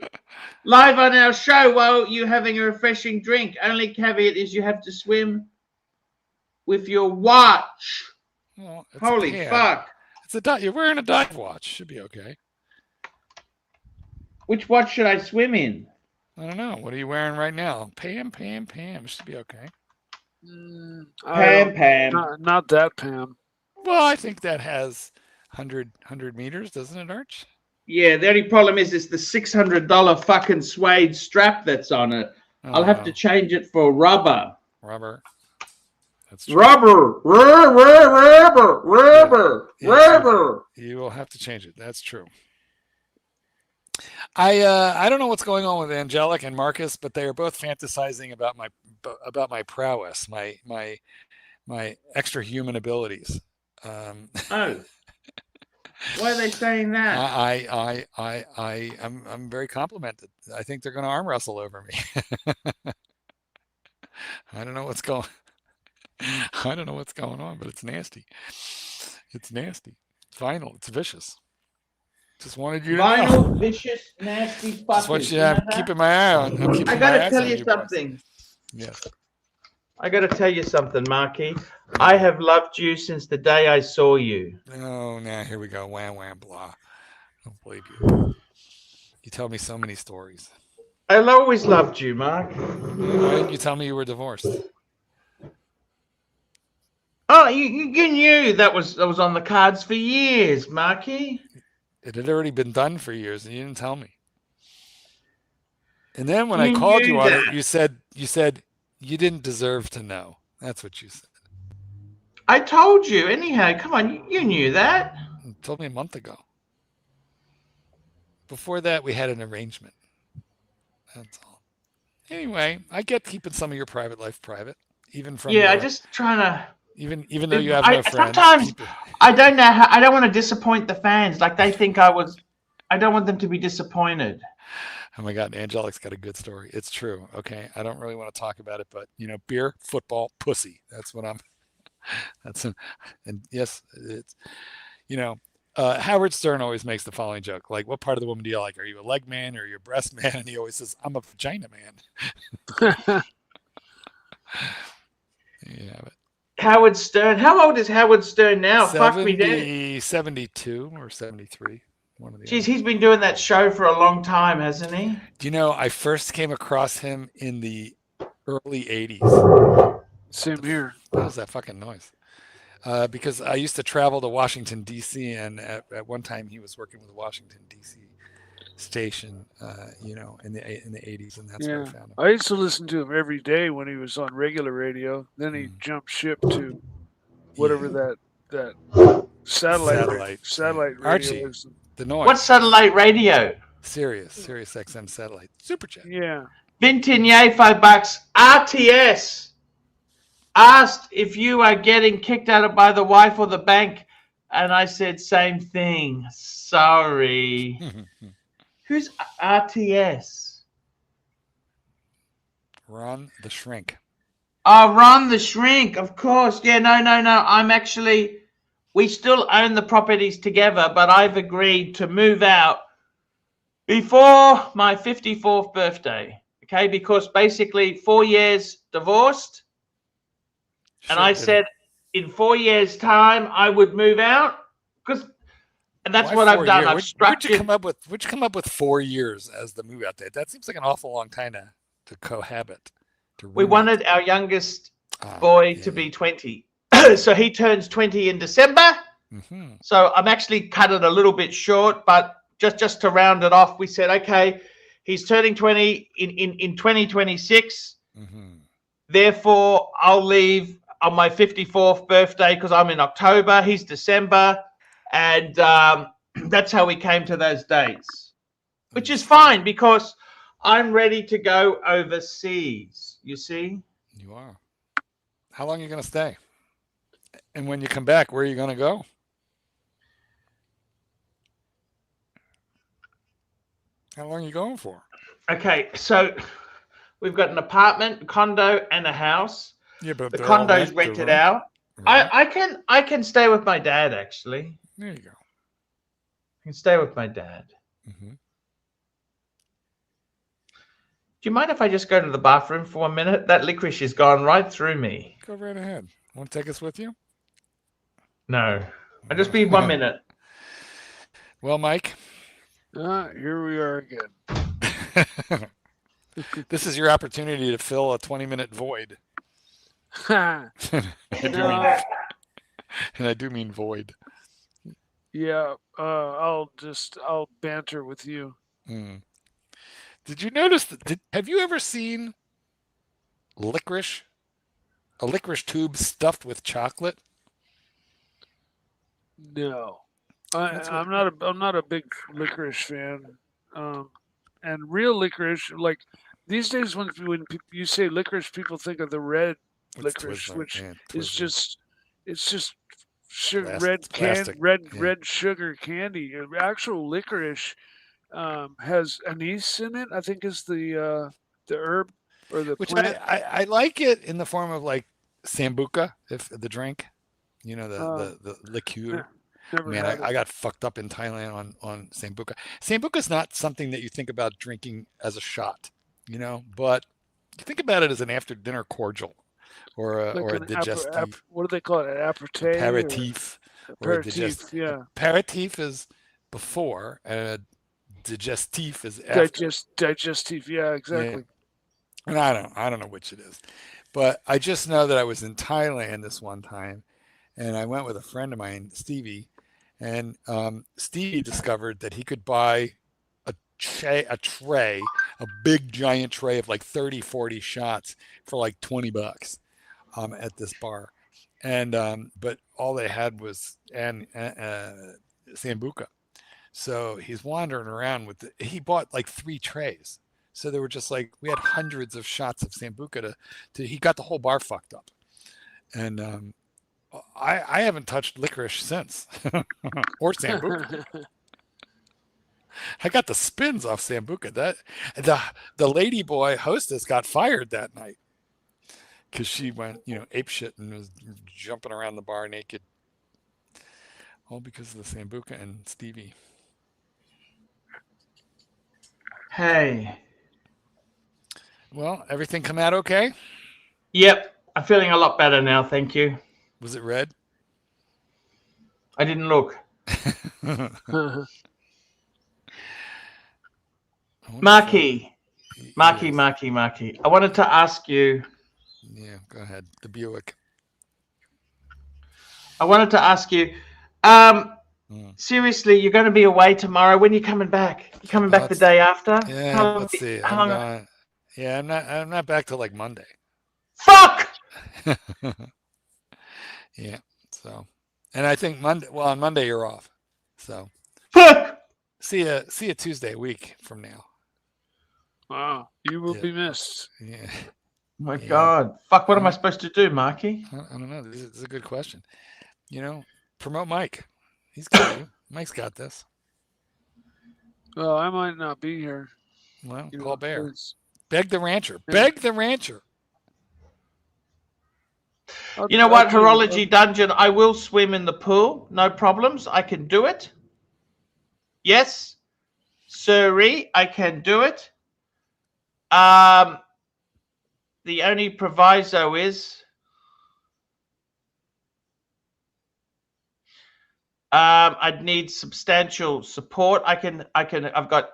live on our show while you're having a refreshing drink. Only caveat is you have to swim with your watch. Well, holy fuck. You're wearing a dive watch. Should be okay. Which watch should I swim in? I don't know. What are you wearing right now? Pam. Should be okay. Pam. Not that Pam. Well, I think that has 100 meters, doesn't it, Arch? Yeah, the only problem is it's the $600 fucking suede strap that's on it. I'll have to change it for rubber. Rubber. That's true. Rubber. Rubber. You will have to change it. That's true. I don't know what's going on with Angelic and Marcus, but they are both fantasizing about my prowess, my extra human abilities. Oh. Why are they saying that? I'm very complimented. I think they're going to arm wrestle over me. I don't know what's going on, but it's nasty. It's nasty. Vinyl. It's vicious. Just wanted you to know. Vinyl, vicious, nasty fuckers. Just want you to I'm keeping my eye on. I gotta tell you something. Yes. I gotta tell you something, Marky. I have loved you since the day I saw you. Oh, now here we go. Wham, wham, blah. I don't believe you. You tell me so many stories. I always loved you, Mark. Why didn't you tell me you were divorced? Oh, you knew that was on the cards for years, Marky. It had already been done for years, and you didn't tell me. And then when I called you on it, you said you didn't deserve to know. That's what you said. I told you. Anyhow, come on, you knew that. You told me a month ago. Before that, we had an arrangement. That's all. Anyway, I get keeping some of your private life private, even from I just trying to. Even though you have no friends. Sometimes I don't know how. I don't want to disappoint the fans. Like they think I was. I don't want them to be disappointed. Oh my God, Angelic's got a good story. It's true. Okay, I don't really want to talk about it, but beer, football, pussy. That's what I'm. And yes, it's. Howard Stern always makes the following joke: like, what part of the woman do you like? Are you a leg man or are you a breast man? And he always says, "I'm a vagina man." Yeah, but. Howard Stern. How old is Howard Stern now? 72 or 73. One of the Jeez, he's been doing that show for a long time, hasn't he? Do you know, I first came across him in the early 80s. Same here. What was that fucking noise? Because I used to travel to Washington, D.C., and at one time he was working with the Washington, D.C. station, in the 80s, and that's where I found him. I used to listen to him every day when he was on regular radio. Then he jumped ship to whatever that satellite radio Archie, is. The noise. What satellite radio? Sirius XM satellite. Super chat. Yeah. Vintigny, $5. RTS asked if you are getting kicked out by the wife or the bank, and I said same thing. Sorry. Who's RTS? Ron the Shrink. Oh, Ron the Shrink, of course. Yeah, no. I'm actually, we still own the properties together, but I've agreed to move out before my 54th birthday. Okay, because basically 4 years divorced. And I said in 4 years' time I would move out and that's what I've done. I've structured. Where'd you come up with 4 years as the move out date? That seems like an awful long time to cohabit. We wanted our youngest boy to be 20. So he turns 20 in December. Mm-hmm. So I'm actually cut it a little bit short, but just to round it off, we said, okay, he's turning 20 in 2026. Mm-hmm. Therefore, I'll leave on my 54th birthday because I'm in October. He's December. And that's how we came to those dates, which is fine because I'm ready to go overseas. You see? You are. How long are you going to stay? And when you come back, where are you going to go? How long are you going for? Okay, so we've got an apartment, a condo, and a house. Yeah, but the condo's rented out. Right. I can stay with my dad, actually. There you go. I can stay with my dad. Mm-hmm. Do you mind if I just go to the bathroom for 1 minute? That licorice has gone right through me. Go right ahead. Want to take us with you? No. I'll just be 1 minute. Well, Mike. Here we are again. This is your opportunity to fill a 20-minute void. And I do mean void. Yeah, I'll banter with you. Mm. Did you notice that? Have you ever seen licorice? A licorice tube stuffed with chocolate? No, That's what. I'm not a big licorice fan. And real licorice, like these days, when you say licorice, people think of the red It's licorice, Twizzler. which Yeah, is Twizzler. just Plastic. Yeah. red sugar candy. Actual licorice has anise in it. I think is the herb or the Which plant. I like it in the form of like sambuca, if the drink, you know, the liqueur. Never Man, had it. I got fucked up in Thailand on sambuca. Sambuca is not something that you think about drinking as a shot, you know, but you think about it as an after dinner cordial or Like a an digestif. what do they call it? An aperitif? Aperitif. Or a Aperitif, yeah. Aperitif is before, and a digestif is after. Digestif, yeah, exactly. Yeah. And I don't know which it is, but I just know that I was in Thailand this one time, and I went with a friend of mine, Stevie, and Stevie discovered that he could buy a tray, a big giant tray of like 30, 40 shots for like $20 at this bar. And but all they had was sambuca. So he's wandering around with he bought like 3 trays. So they were just like, we had hundreds of shots of sambuca he got the whole bar fucked up. And I haven't touched licorice since or sambuca. I got the spins off sambuca. The lady boy hostess got fired that night because she went, ape shit and was jumping around the bar naked, all because of the sambuca and Stevie. Hey. Well, everything come out okay? Yep, I'm feeling a lot better now. Thank you. Was it red? I didn't look. Marky. I wanted to ask you. Yeah, go ahead. The Buick. I wanted to ask you. Seriously, you're going to be away tomorrow. When are you coming back? You coming back the day after? Yeah, let's see. I'm not back till like Monday. Fuck. Yeah. So, and I think on Monday you're off. So, fuck. See you Tuesday, a week from now. Wow, you will be missed. Yeah. My God. Fuck, what am I supposed to do, Marky? I don't know. This is a good question. Promote Mike. He's got you. Mike's got this. Well, I might not be here. Well, call Bear. Beg the rancher. Beg the rancher. You know what, Horology Dungeon, I will swim in the pool. No problems. I can do it. Yes, sirree, I can do it. The only proviso is I'd need substantial support. I've got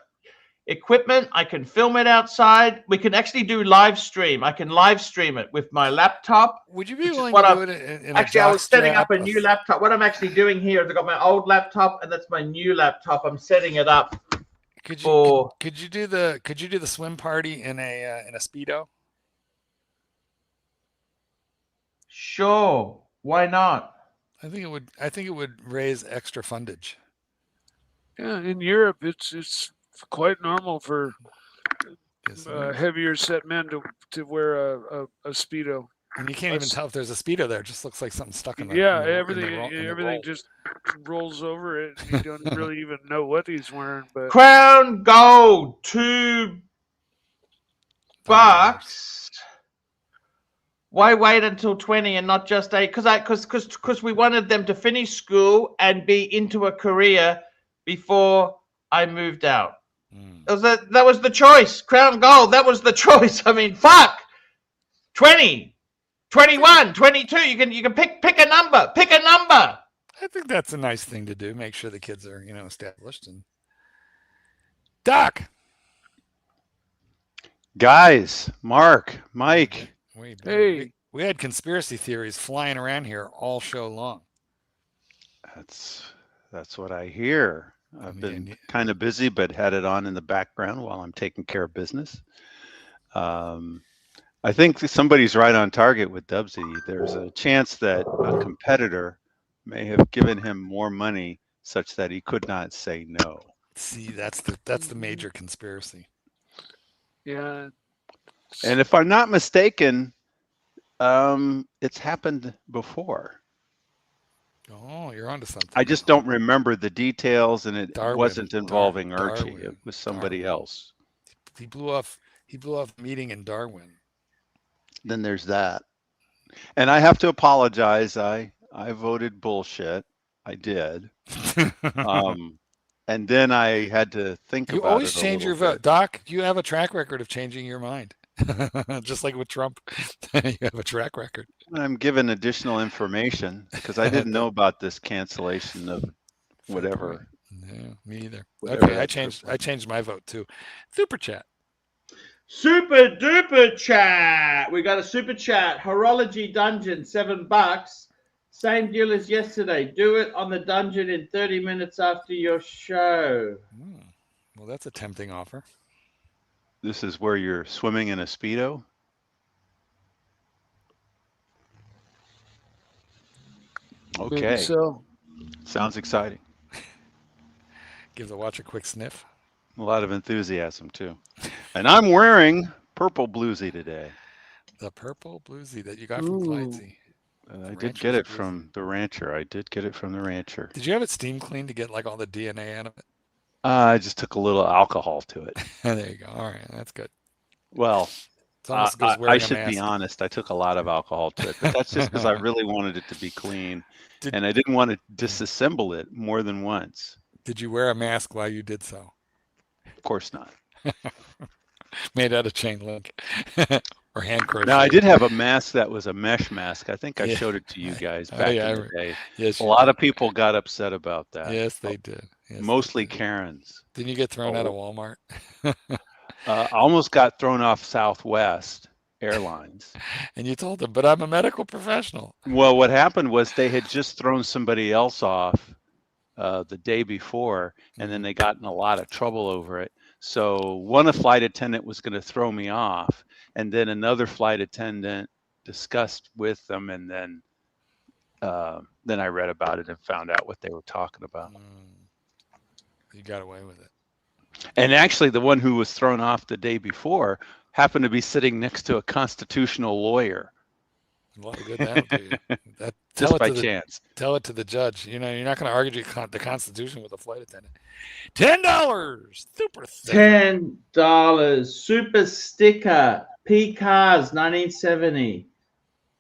equipment. I can film it outside. We can actually do live stream. I can live stream it with my laptop. Would you be willing to do it in actually, I was setting up a new laptop. What I'm actually doing here is I've got my old laptop and that's my new laptop. I'm setting it up. Could you do the swim party in a Speedo? Sure. Why not? I think it would raise extra fundage. Yeah, in Europe it's quite normal for heavier set men to wear a Speedo. And you can't even tell if there's a Speedo there. It just looks like something stuck in the everything just rolls over it. And you don't really even know what he's wearing. But Crown Gold, $2. Why wait until 20 and not just 8? Because we wanted them to finish school and be into a career before I moved out. That was the choice. Crown Gold, that was the choice. I mean, fuck. 20, 21, 22. You can pick a number. Pick a number. I think that's a nice thing to do. Make sure the kids are, established. And Doc. Guys, Mark, Mike. Hey. We had conspiracy theories flying around here all show long. That's what I hear. I've been kind of busy, but had it on in the background while I'm taking care of business. I think somebody's right on target with Dubsy. There's a chance that a competitor may have given him more money such that he could not say no. See, that's the major conspiracy. Yeah. And if I'm not mistaken, it's happened before. Oh, you're onto something. I just don't remember the details, and it wasn't involving Archie. It was somebody else. He blew off the meeting in Darwin. Then there's that. And I have to apologize. I voted bullshit. I did. And then I had to think about it. You always change your vote. Doc, you have a track record of changing your mind. Just like with Trump, you have a track record. I'm given additional information because I didn't know about this cancellation of whatever. No, me either. Okay, I changed my vote too. Super chat. Super duper chat. We got a super chat. Horology Dungeon, $7. Same deal as yesterday. Do it on the dungeon in 30 minutes after your show. Well, that's a tempting offer. This is where you're swimming in a Speedo? Okay. So. Sounds exciting. Give the watch a quick sniff. A lot of enthusiasm, too. And I'm wearing purple bluesy today. The purple bluesy that you got from Clydesy. I did get it from the rancher. Did you have it steam cleaned to get like all the DNA out of it? I just took a little alcohol to it. There you go. All right, that's good. Well, I should be honest. I took a lot of alcohol to it, but that's just because I really wanted it to be clean, and I didn't want to disassemble it more than once. Did you wear a mask while you did so? Of course not. Made out of chain link or hand crochet. Now, I did have a mask that was a mesh mask. I think I showed it to you guys back in the day. Yes, a lot of people got upset about that. Yes, they did. Yes, mostly Karens. Didn't you get thrown out of Walmart? I almost got thrown off Southwest Airlines. And you told them, but I'm a medical professional. Well, what happened was they had just thrown somebody else off the day before, and then they got in a lot of trouble over it. So a flight attendant was going to throw me off, and then another flight attendant discussed with them, and then I read about it and found out what they were talking about. You got away with it. And actually, the one who was thrown off the day before happened to be sitting next to a constitutional lawyer. A lot of good that'll do you. Just by chance. Tell it to the judge. You know, you're not going to argue the Constitution with a flight attendant. $10. Super sticker. $10. Super sticker. P Cars 1970.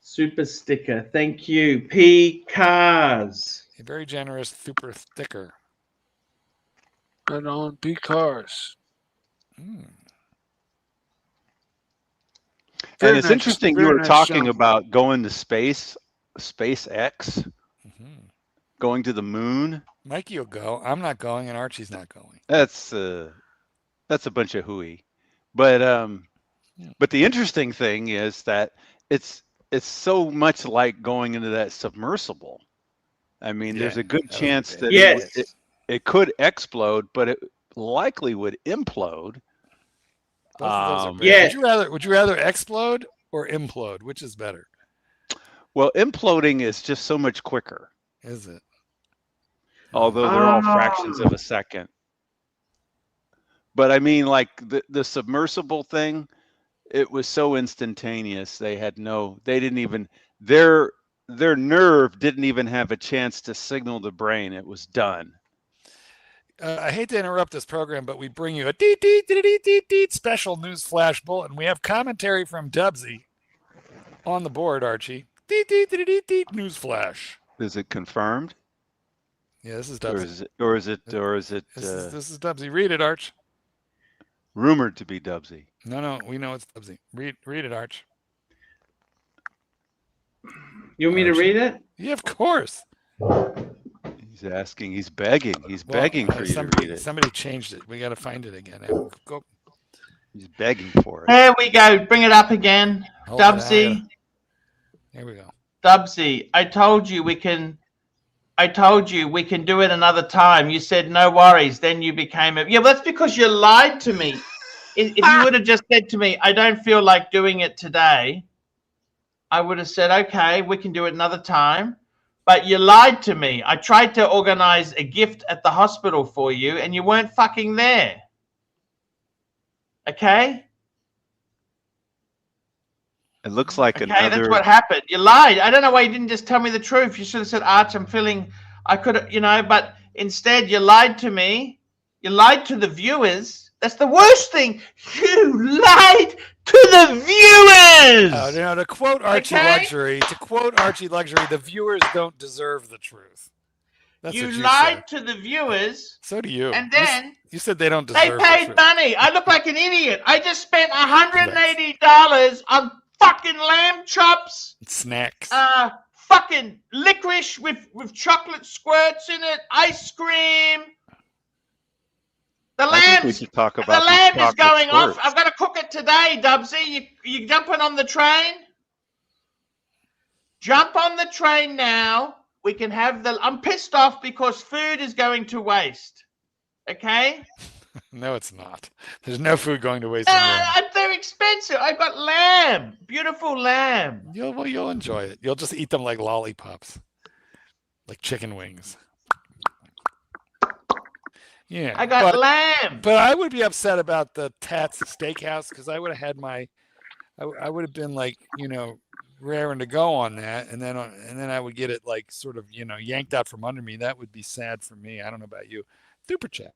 Super sticker. Thank you. P Cars. A very generous super sticker. And on P Cars. And it's interesting you were talking about going to SpaceX, going to the moon. Mikey will go. I'm not going, and Archie's not going. That's a bunch of hooey. But the interesting thing is that it's so much like going into that submersible. I mean, there's a good chance that it could explode, but it likely would implode. Would you rather explode or implode? Which is better? Well, imploding is just so much quicker. Is it? Although they're all fractions of a second. But I mean, like the submersible thing, it was so instantaneous. Their nerve didn't even have a chance to signal the brain. It was done. I hate to interrupt this program, but we bring you a special news flash bulletin. We have commentary from Dubsy on the board, Archie. News flash. Is it confirmed? Yeah, this is Dubsy. Or is it? This is Dubsy. Read it, Arch. Rumored to be Dubsy. No, we know it's Dubsy. Read it, Arch. You want me to read it? Yeah, of course. He's asking. He's begging. He's begging for you to read it. Somebody changed it. We got to find it again. Go. He's begging for it. There we go. Bring it up again. Dubsy. There we go. Dubsy, I told you we can I told you we can do it another time. You said no worries. Then you became a... Yeah, that's because you lied to me. If you would have just said to me, I don't feel like doing it today, I would have said, okay, we can do it another time. But you lied to me. I tried to organize a gift at the hospital for you, and you weren't fucking there. Okay? It looks like Okay, another. that's what happened. You lied. I don't know why you didn't just tell me the truth. You should have said, Arch, I'm feeling... I could, you know, but instead you lied to me. You lied to the viewers. That's the worst thing. You lied to the viewers. You know, to quote Archie Luxury, the viewers don't deserve the truth. That's you what you lied said. to the viewers. So do you. And then you said they don't deserve. They paid money. I look like an idiot. I just spent $180 on fucking lamb chops, snacks, fucking licorice with chocolate squirts in it, ice cream. The lamb is going off. I've got to cook it today, Dubsy. You jumping on the train? Jump on the train now. We can have the... I'm pissed off because food is going to waste. Okay? No, it's not. There's no food going to waste. They're expensive. I've got lamb. Beautiful lamb. You'll enjoy it. You'll just eat them like lollipops. Like chicken wings. Yeah. I got lamb. But I would be upset about the Tats Steakhouse because I would have had my... I would have been like, you know, raring to go on that, and then I would get it like sort of, you know, yanked out from under me. That would be sad for me. I don't know about you. Super chat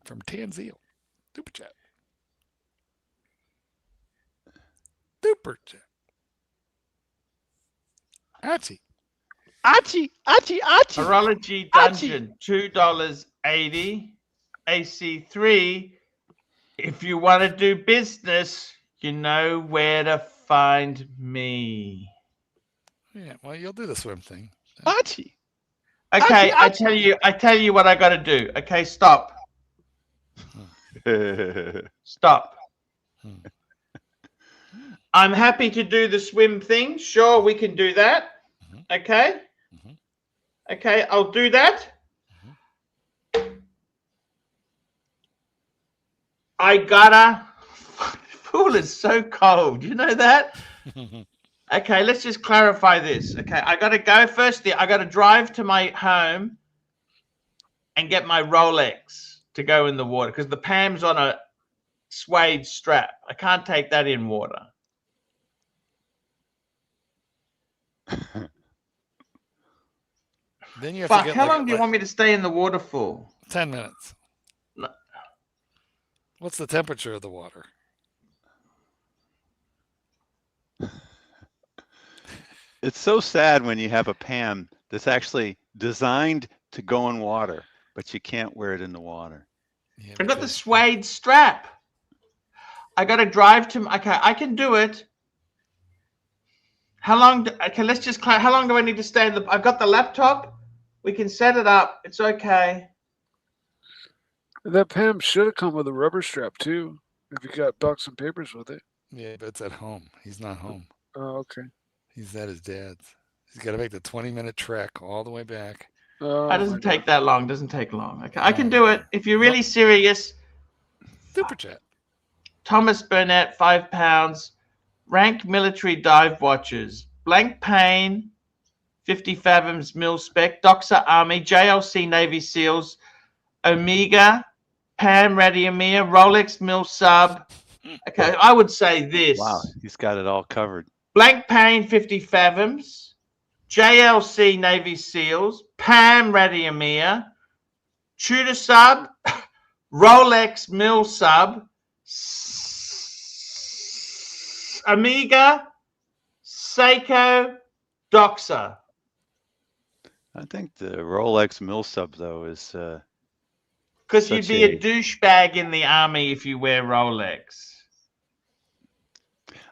from Tanzeel. Super chat. Super chat. Archie. Horology Dungeon, $2.80. AC3. If you want to do business, you know where to find me. Yeah, well, you'll do the swim thing. Archie. Okay, I tell you what I got to do. Okay, stop. Stop. I'm happy to do the swim thing. Sure, we can do that. Okay. Okay, I'll do that. I gotta... Pool is so cold. You know that? Okay, let's just clarify this. Okay, I got to go firstly. I got to drive to my home and get my Rolex to go in the water because the Pam's on a suede strap. I can't take that in water. Then you have Fuck, to get how long do you want me to stay in the water for? 10 minutes. No. What's the temperature of the water? It's so sad when you have a Pam that's actually designed to go in water, but you can't wear it in the water. Yeah, I got the suede strap. I got to drive to... Okay, I can do it. How long... Okay, let's just... How long do I need to stay in the... I've got the laptop. We can set it up. It's okay. That Pam should have come with a rubber strap, too, if you got box and papers with it. Yeah, but it's at home. He's not home. Oh, okay. He's at his dad's. He's got to make the 20-minute trek all the way back. It doesn't take that long. Doesn't take long. Okay, I can do it. If you're really serious. Super chat. Thomas Burnett, £5. Rank military dive watches. Blank Pane, 50 fathoms mil spec. Doxa Army, JLC Navy SEALs, Omega, Pam Radiomir, Rolex mil sub. Okay, I would say this. Wow, he's got it all covered. Blank Pane, 50 fathoms. JLC Navy SEALs, Pam Radiomir, Tudor sub, Rolex mil sub, Amiga, Seiko, Doxa. I think the Rolex mil sub though is because you'd be a douchebag in the army if you wear Rolex.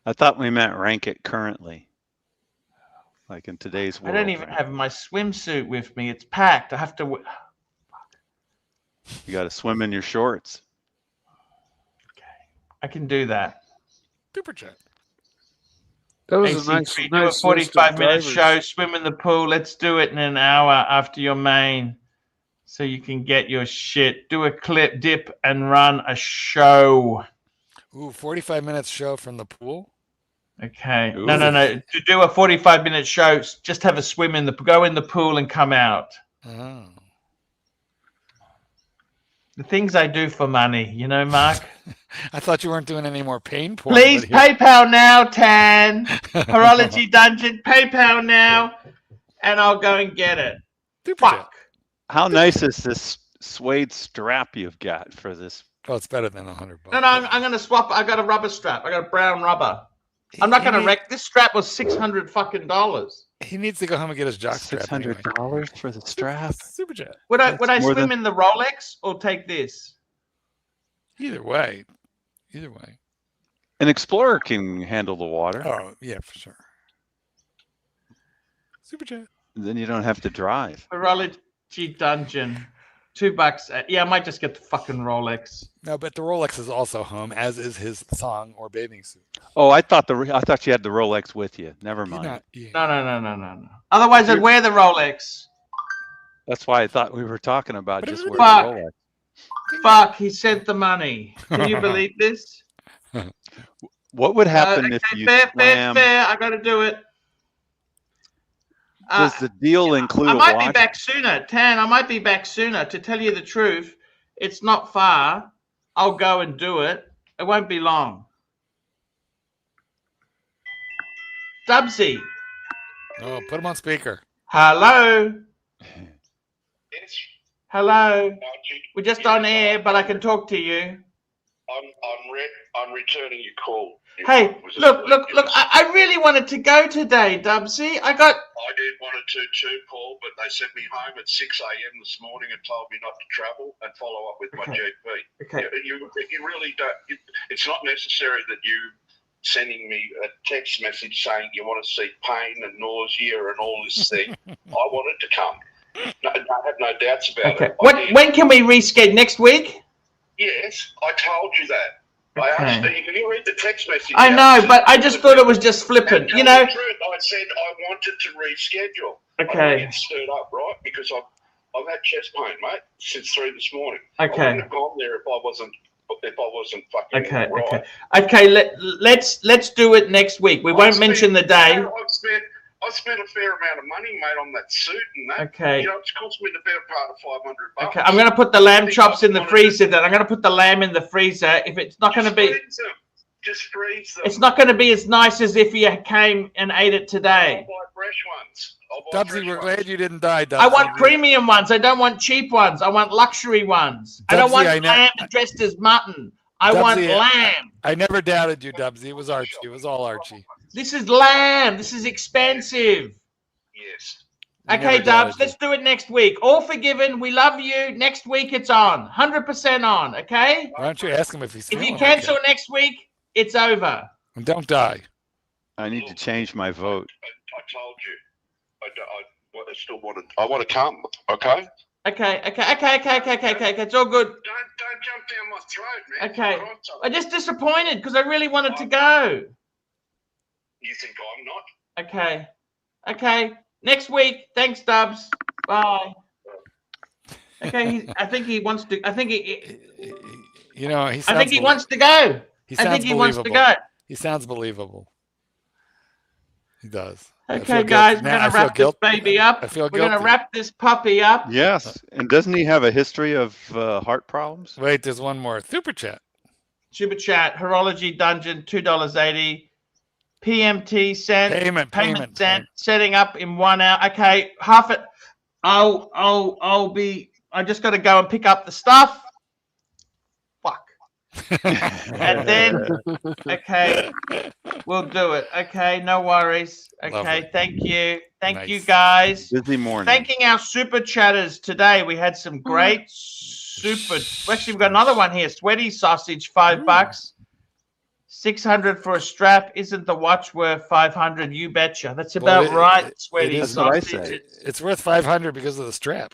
I thought we meant rank it currently. Like in today's world. I don't even have my swimsuit with me. It's packed. I have to... You got to swim in your shorts. Okay. I can do that. Super chat. That was a AC3, nice, do a nice list of 45-minute drivers. show, swim in the pool. Let's do it in an hour after your main so you can get your shit. Do a clip, dip, and run a show. Ooh, 45 minutes show from the pool? Okay. Ooh. No. To do a 45-minute show, just have a swim in the, go in the pool and come out. Oh. The things I do for money, you know, Mark? I thought you weren't doing any more pain porn. Please PayPal now, Tan. Horology Dungeon, PayPal now, and I'll go and get it. Fuck. How nice is this suede strap you've got for this? Oh, it's better than $100. No, I'm going to swap. I got a rubber strap. I got a brown rubber. I'm not going to wreck. This strap was $600 fucking dollars. He needs to go home and get his jock strap. $600 for the strap. Super jet. Would I swim in the Rolex or take this? Either way. An Explorer can handle the water. Oh yeah, for sure. Super jet. Then you don't have to drive. Horology Dungeon, $2. Yeah, I might just get the fucking Rolex. No, but the Rolex is also home, as is his thong or bathing suit. Oh, I thought you had the Rolex with you. Never mind. No. Otherwise, I'd wear the Rolex. That's why I thought we were talking about just wearing the Rolex. Fuck, he sent the money. Can you believe this? What would happen if you fair, I got to do it. Does the deal include I might a watch? be back sooner, Tan. I might be back sooner. To tell you the truth, it's not far. I'll go and do it. It won't be long. Dubsy. Oh, put him on speaker. Hello. Yes. Hello. We're just on air, but I can talk to you. I'm returning your call. Hey, look! I really wanted to go today, Dubsy. I did wanted to too, Paul, but they sent me home at 6 a.m. this morning and told me not to travel and follow up with my GP. Okay. You really don't. It's not necessary that you sending me a text message saying you want to see pain and nausea and all this thing. I wanted to come. No, I have no doubts about it. When can we reschedule? Next week? Yes, I told you that. I asked you, can you read the text message? I know, but I just thought it was just flippant. You know. The truth, I said I wanted to reschedule. Okay. I get stirred up, right? Because I've had chest pain, mate, since 3 this morning. Okay. I wouldn't have gone there if I wasn't fucking right. Okay. Let's do it next week. We won't mention the day. I spent a fair amount of money, mate, on that suit and that. Okay. You know, it's cost me the better part of $500. Okay, I'm going to put the lamb chops in the freezer then. I'm going to put the lamb in the freezer. If it's not going to be... Just freeze them. It's not going to be as nice as if you came and ate it today. I'll buy fresh ones. Dubsy, we're glad you didn't die, Dubsy. I want premium ones. I don't want cheap ones. I want luxury ones. Dubsy, I don't want lamb dressed as mutton. I want lamb. I never doubted you, Dubsy. It was Archie. It was all Archie. This is lamb. This is expensive. Yes. Okay, Dubs, let's do it next week. All forgiven. We love you. Next week it's on. 100% on, okay? Why don't you ask him if he's If you cancel next week, it's over. And don't die. I need to change my vote. I told you. I still want to. I want to come. Okay. Okay. It's all good. Don't jump down my throat, man. Okay. I'm just disappointed because I really wanted to go. You think I'm not? Okay. Next week. Thanks, Dubs. Bye. Okay. I think he wants to. I think he. You know, I think he wants to go. I think he wants to go. He sounds believable. He does. Okay, guys, we're going to wrap this baby up. We're going to wrap this puppy up. Yes. And doesn't he have a history of heart problems? Wait, there's one more. Super chat. Horology Dungeon, $2.80. PMT sent. Payment sent. Setting up in 1 hour. Okay, half it. I just got to go and pick up the stuff. Fuck. And then, okay, we'll do it. Okay, no worries. Okay, lovely. Thank you. Thank you, guys. Busy morning. Thanking our super chatters today. We had some great super. Actually, we've got another one here. Sweaty sausage, $5. 600 for a strap. Isn't the watch worth 500? You betcha. That's about right. Sweaty sausage. It's worth 500 because of the strap.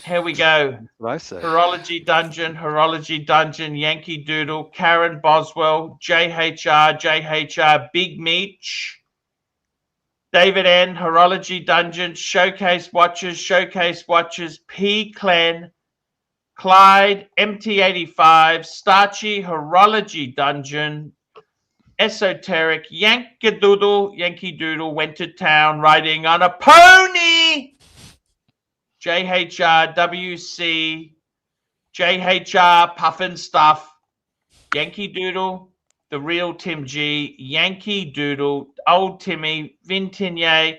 Here we go. What I say. Horology Dungeon, Yankee Doodle, Karen Boswell, JHR, Big Meech, David N, Horology Dungeon, Showcase Watches, P Clen, Clyde, MT85, Starchy, Horology Dungeon, Esoteric, Yankee Doodle went to town riding on a pony. JHR, WC, JHR, Puffin Stuff, Yankee Doodle, The Real Tim G, Yankee Doodle, Old Timmy, Vintigny,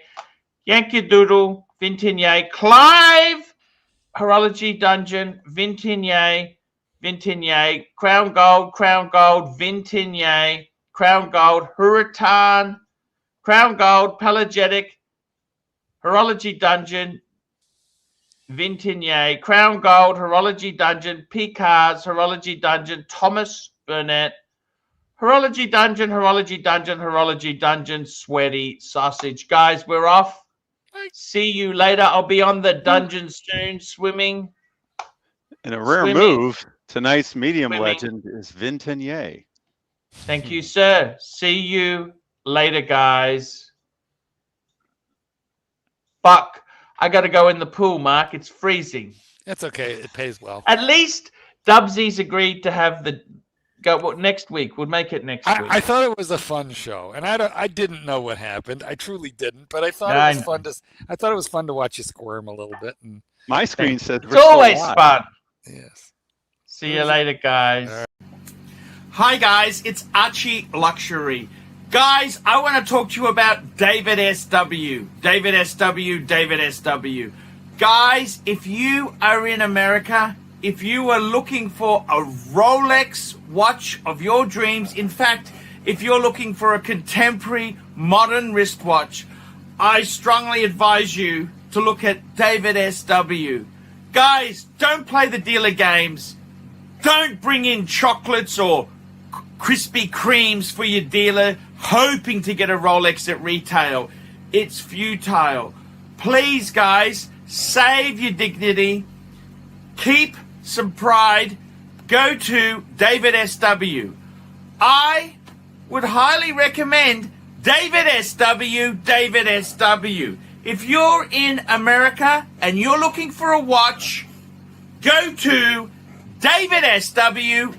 Yankee Doodle, Vintigny, Clive, Horology Dungeon, Vintigny, Crown Gold, Vintigny, Crown Gold, Hurritan, Crown Gold, Pelagetic, Horology Dungeon, Vintigny, Crown Gold, Horology Dungeon, Picards, Horology Dungeon, Thomas Burnett, Horology Dungeon, Sweaty Sausage. Guys, we're off. See you later. I'll be on the dungeon soon, swimming. In a rare move, tonight's medium legend is Vintigny. Thank you, sir. See you later, guys. Fuck. I got to go in the pool, Mark. It's freezing. It's okay. It pays well. At least Dubsy's agreed to have the go. What next week? We'll make it next week. I thought it was a fun show, and I didn't know what happened. I truly didn't, but I thought it was fun to. I thought it was fun to watch you squirm a little bit. And my screen says it's always fun. Yes. See you later, guys. Hi, guys. It's Archie Luxury. Guys, I want to talk to you about David SW. Guys, if you are in America, if you are looking for a Rolex watch of your dreams, in fact, if you're looking for a contemporary modern wristwatch, I strongly advise you to look at David SW. Guys, don't play the dealer games. Don't bring in chocolates or Krispy Kremes for your dealer hoping to get a Rolex at retail. It's futile. Please, guys, save your dignity. Keep some pride. Go to David SW. I would highly recommend David SW. If you're in America and you're looking for a watch, go to David SW.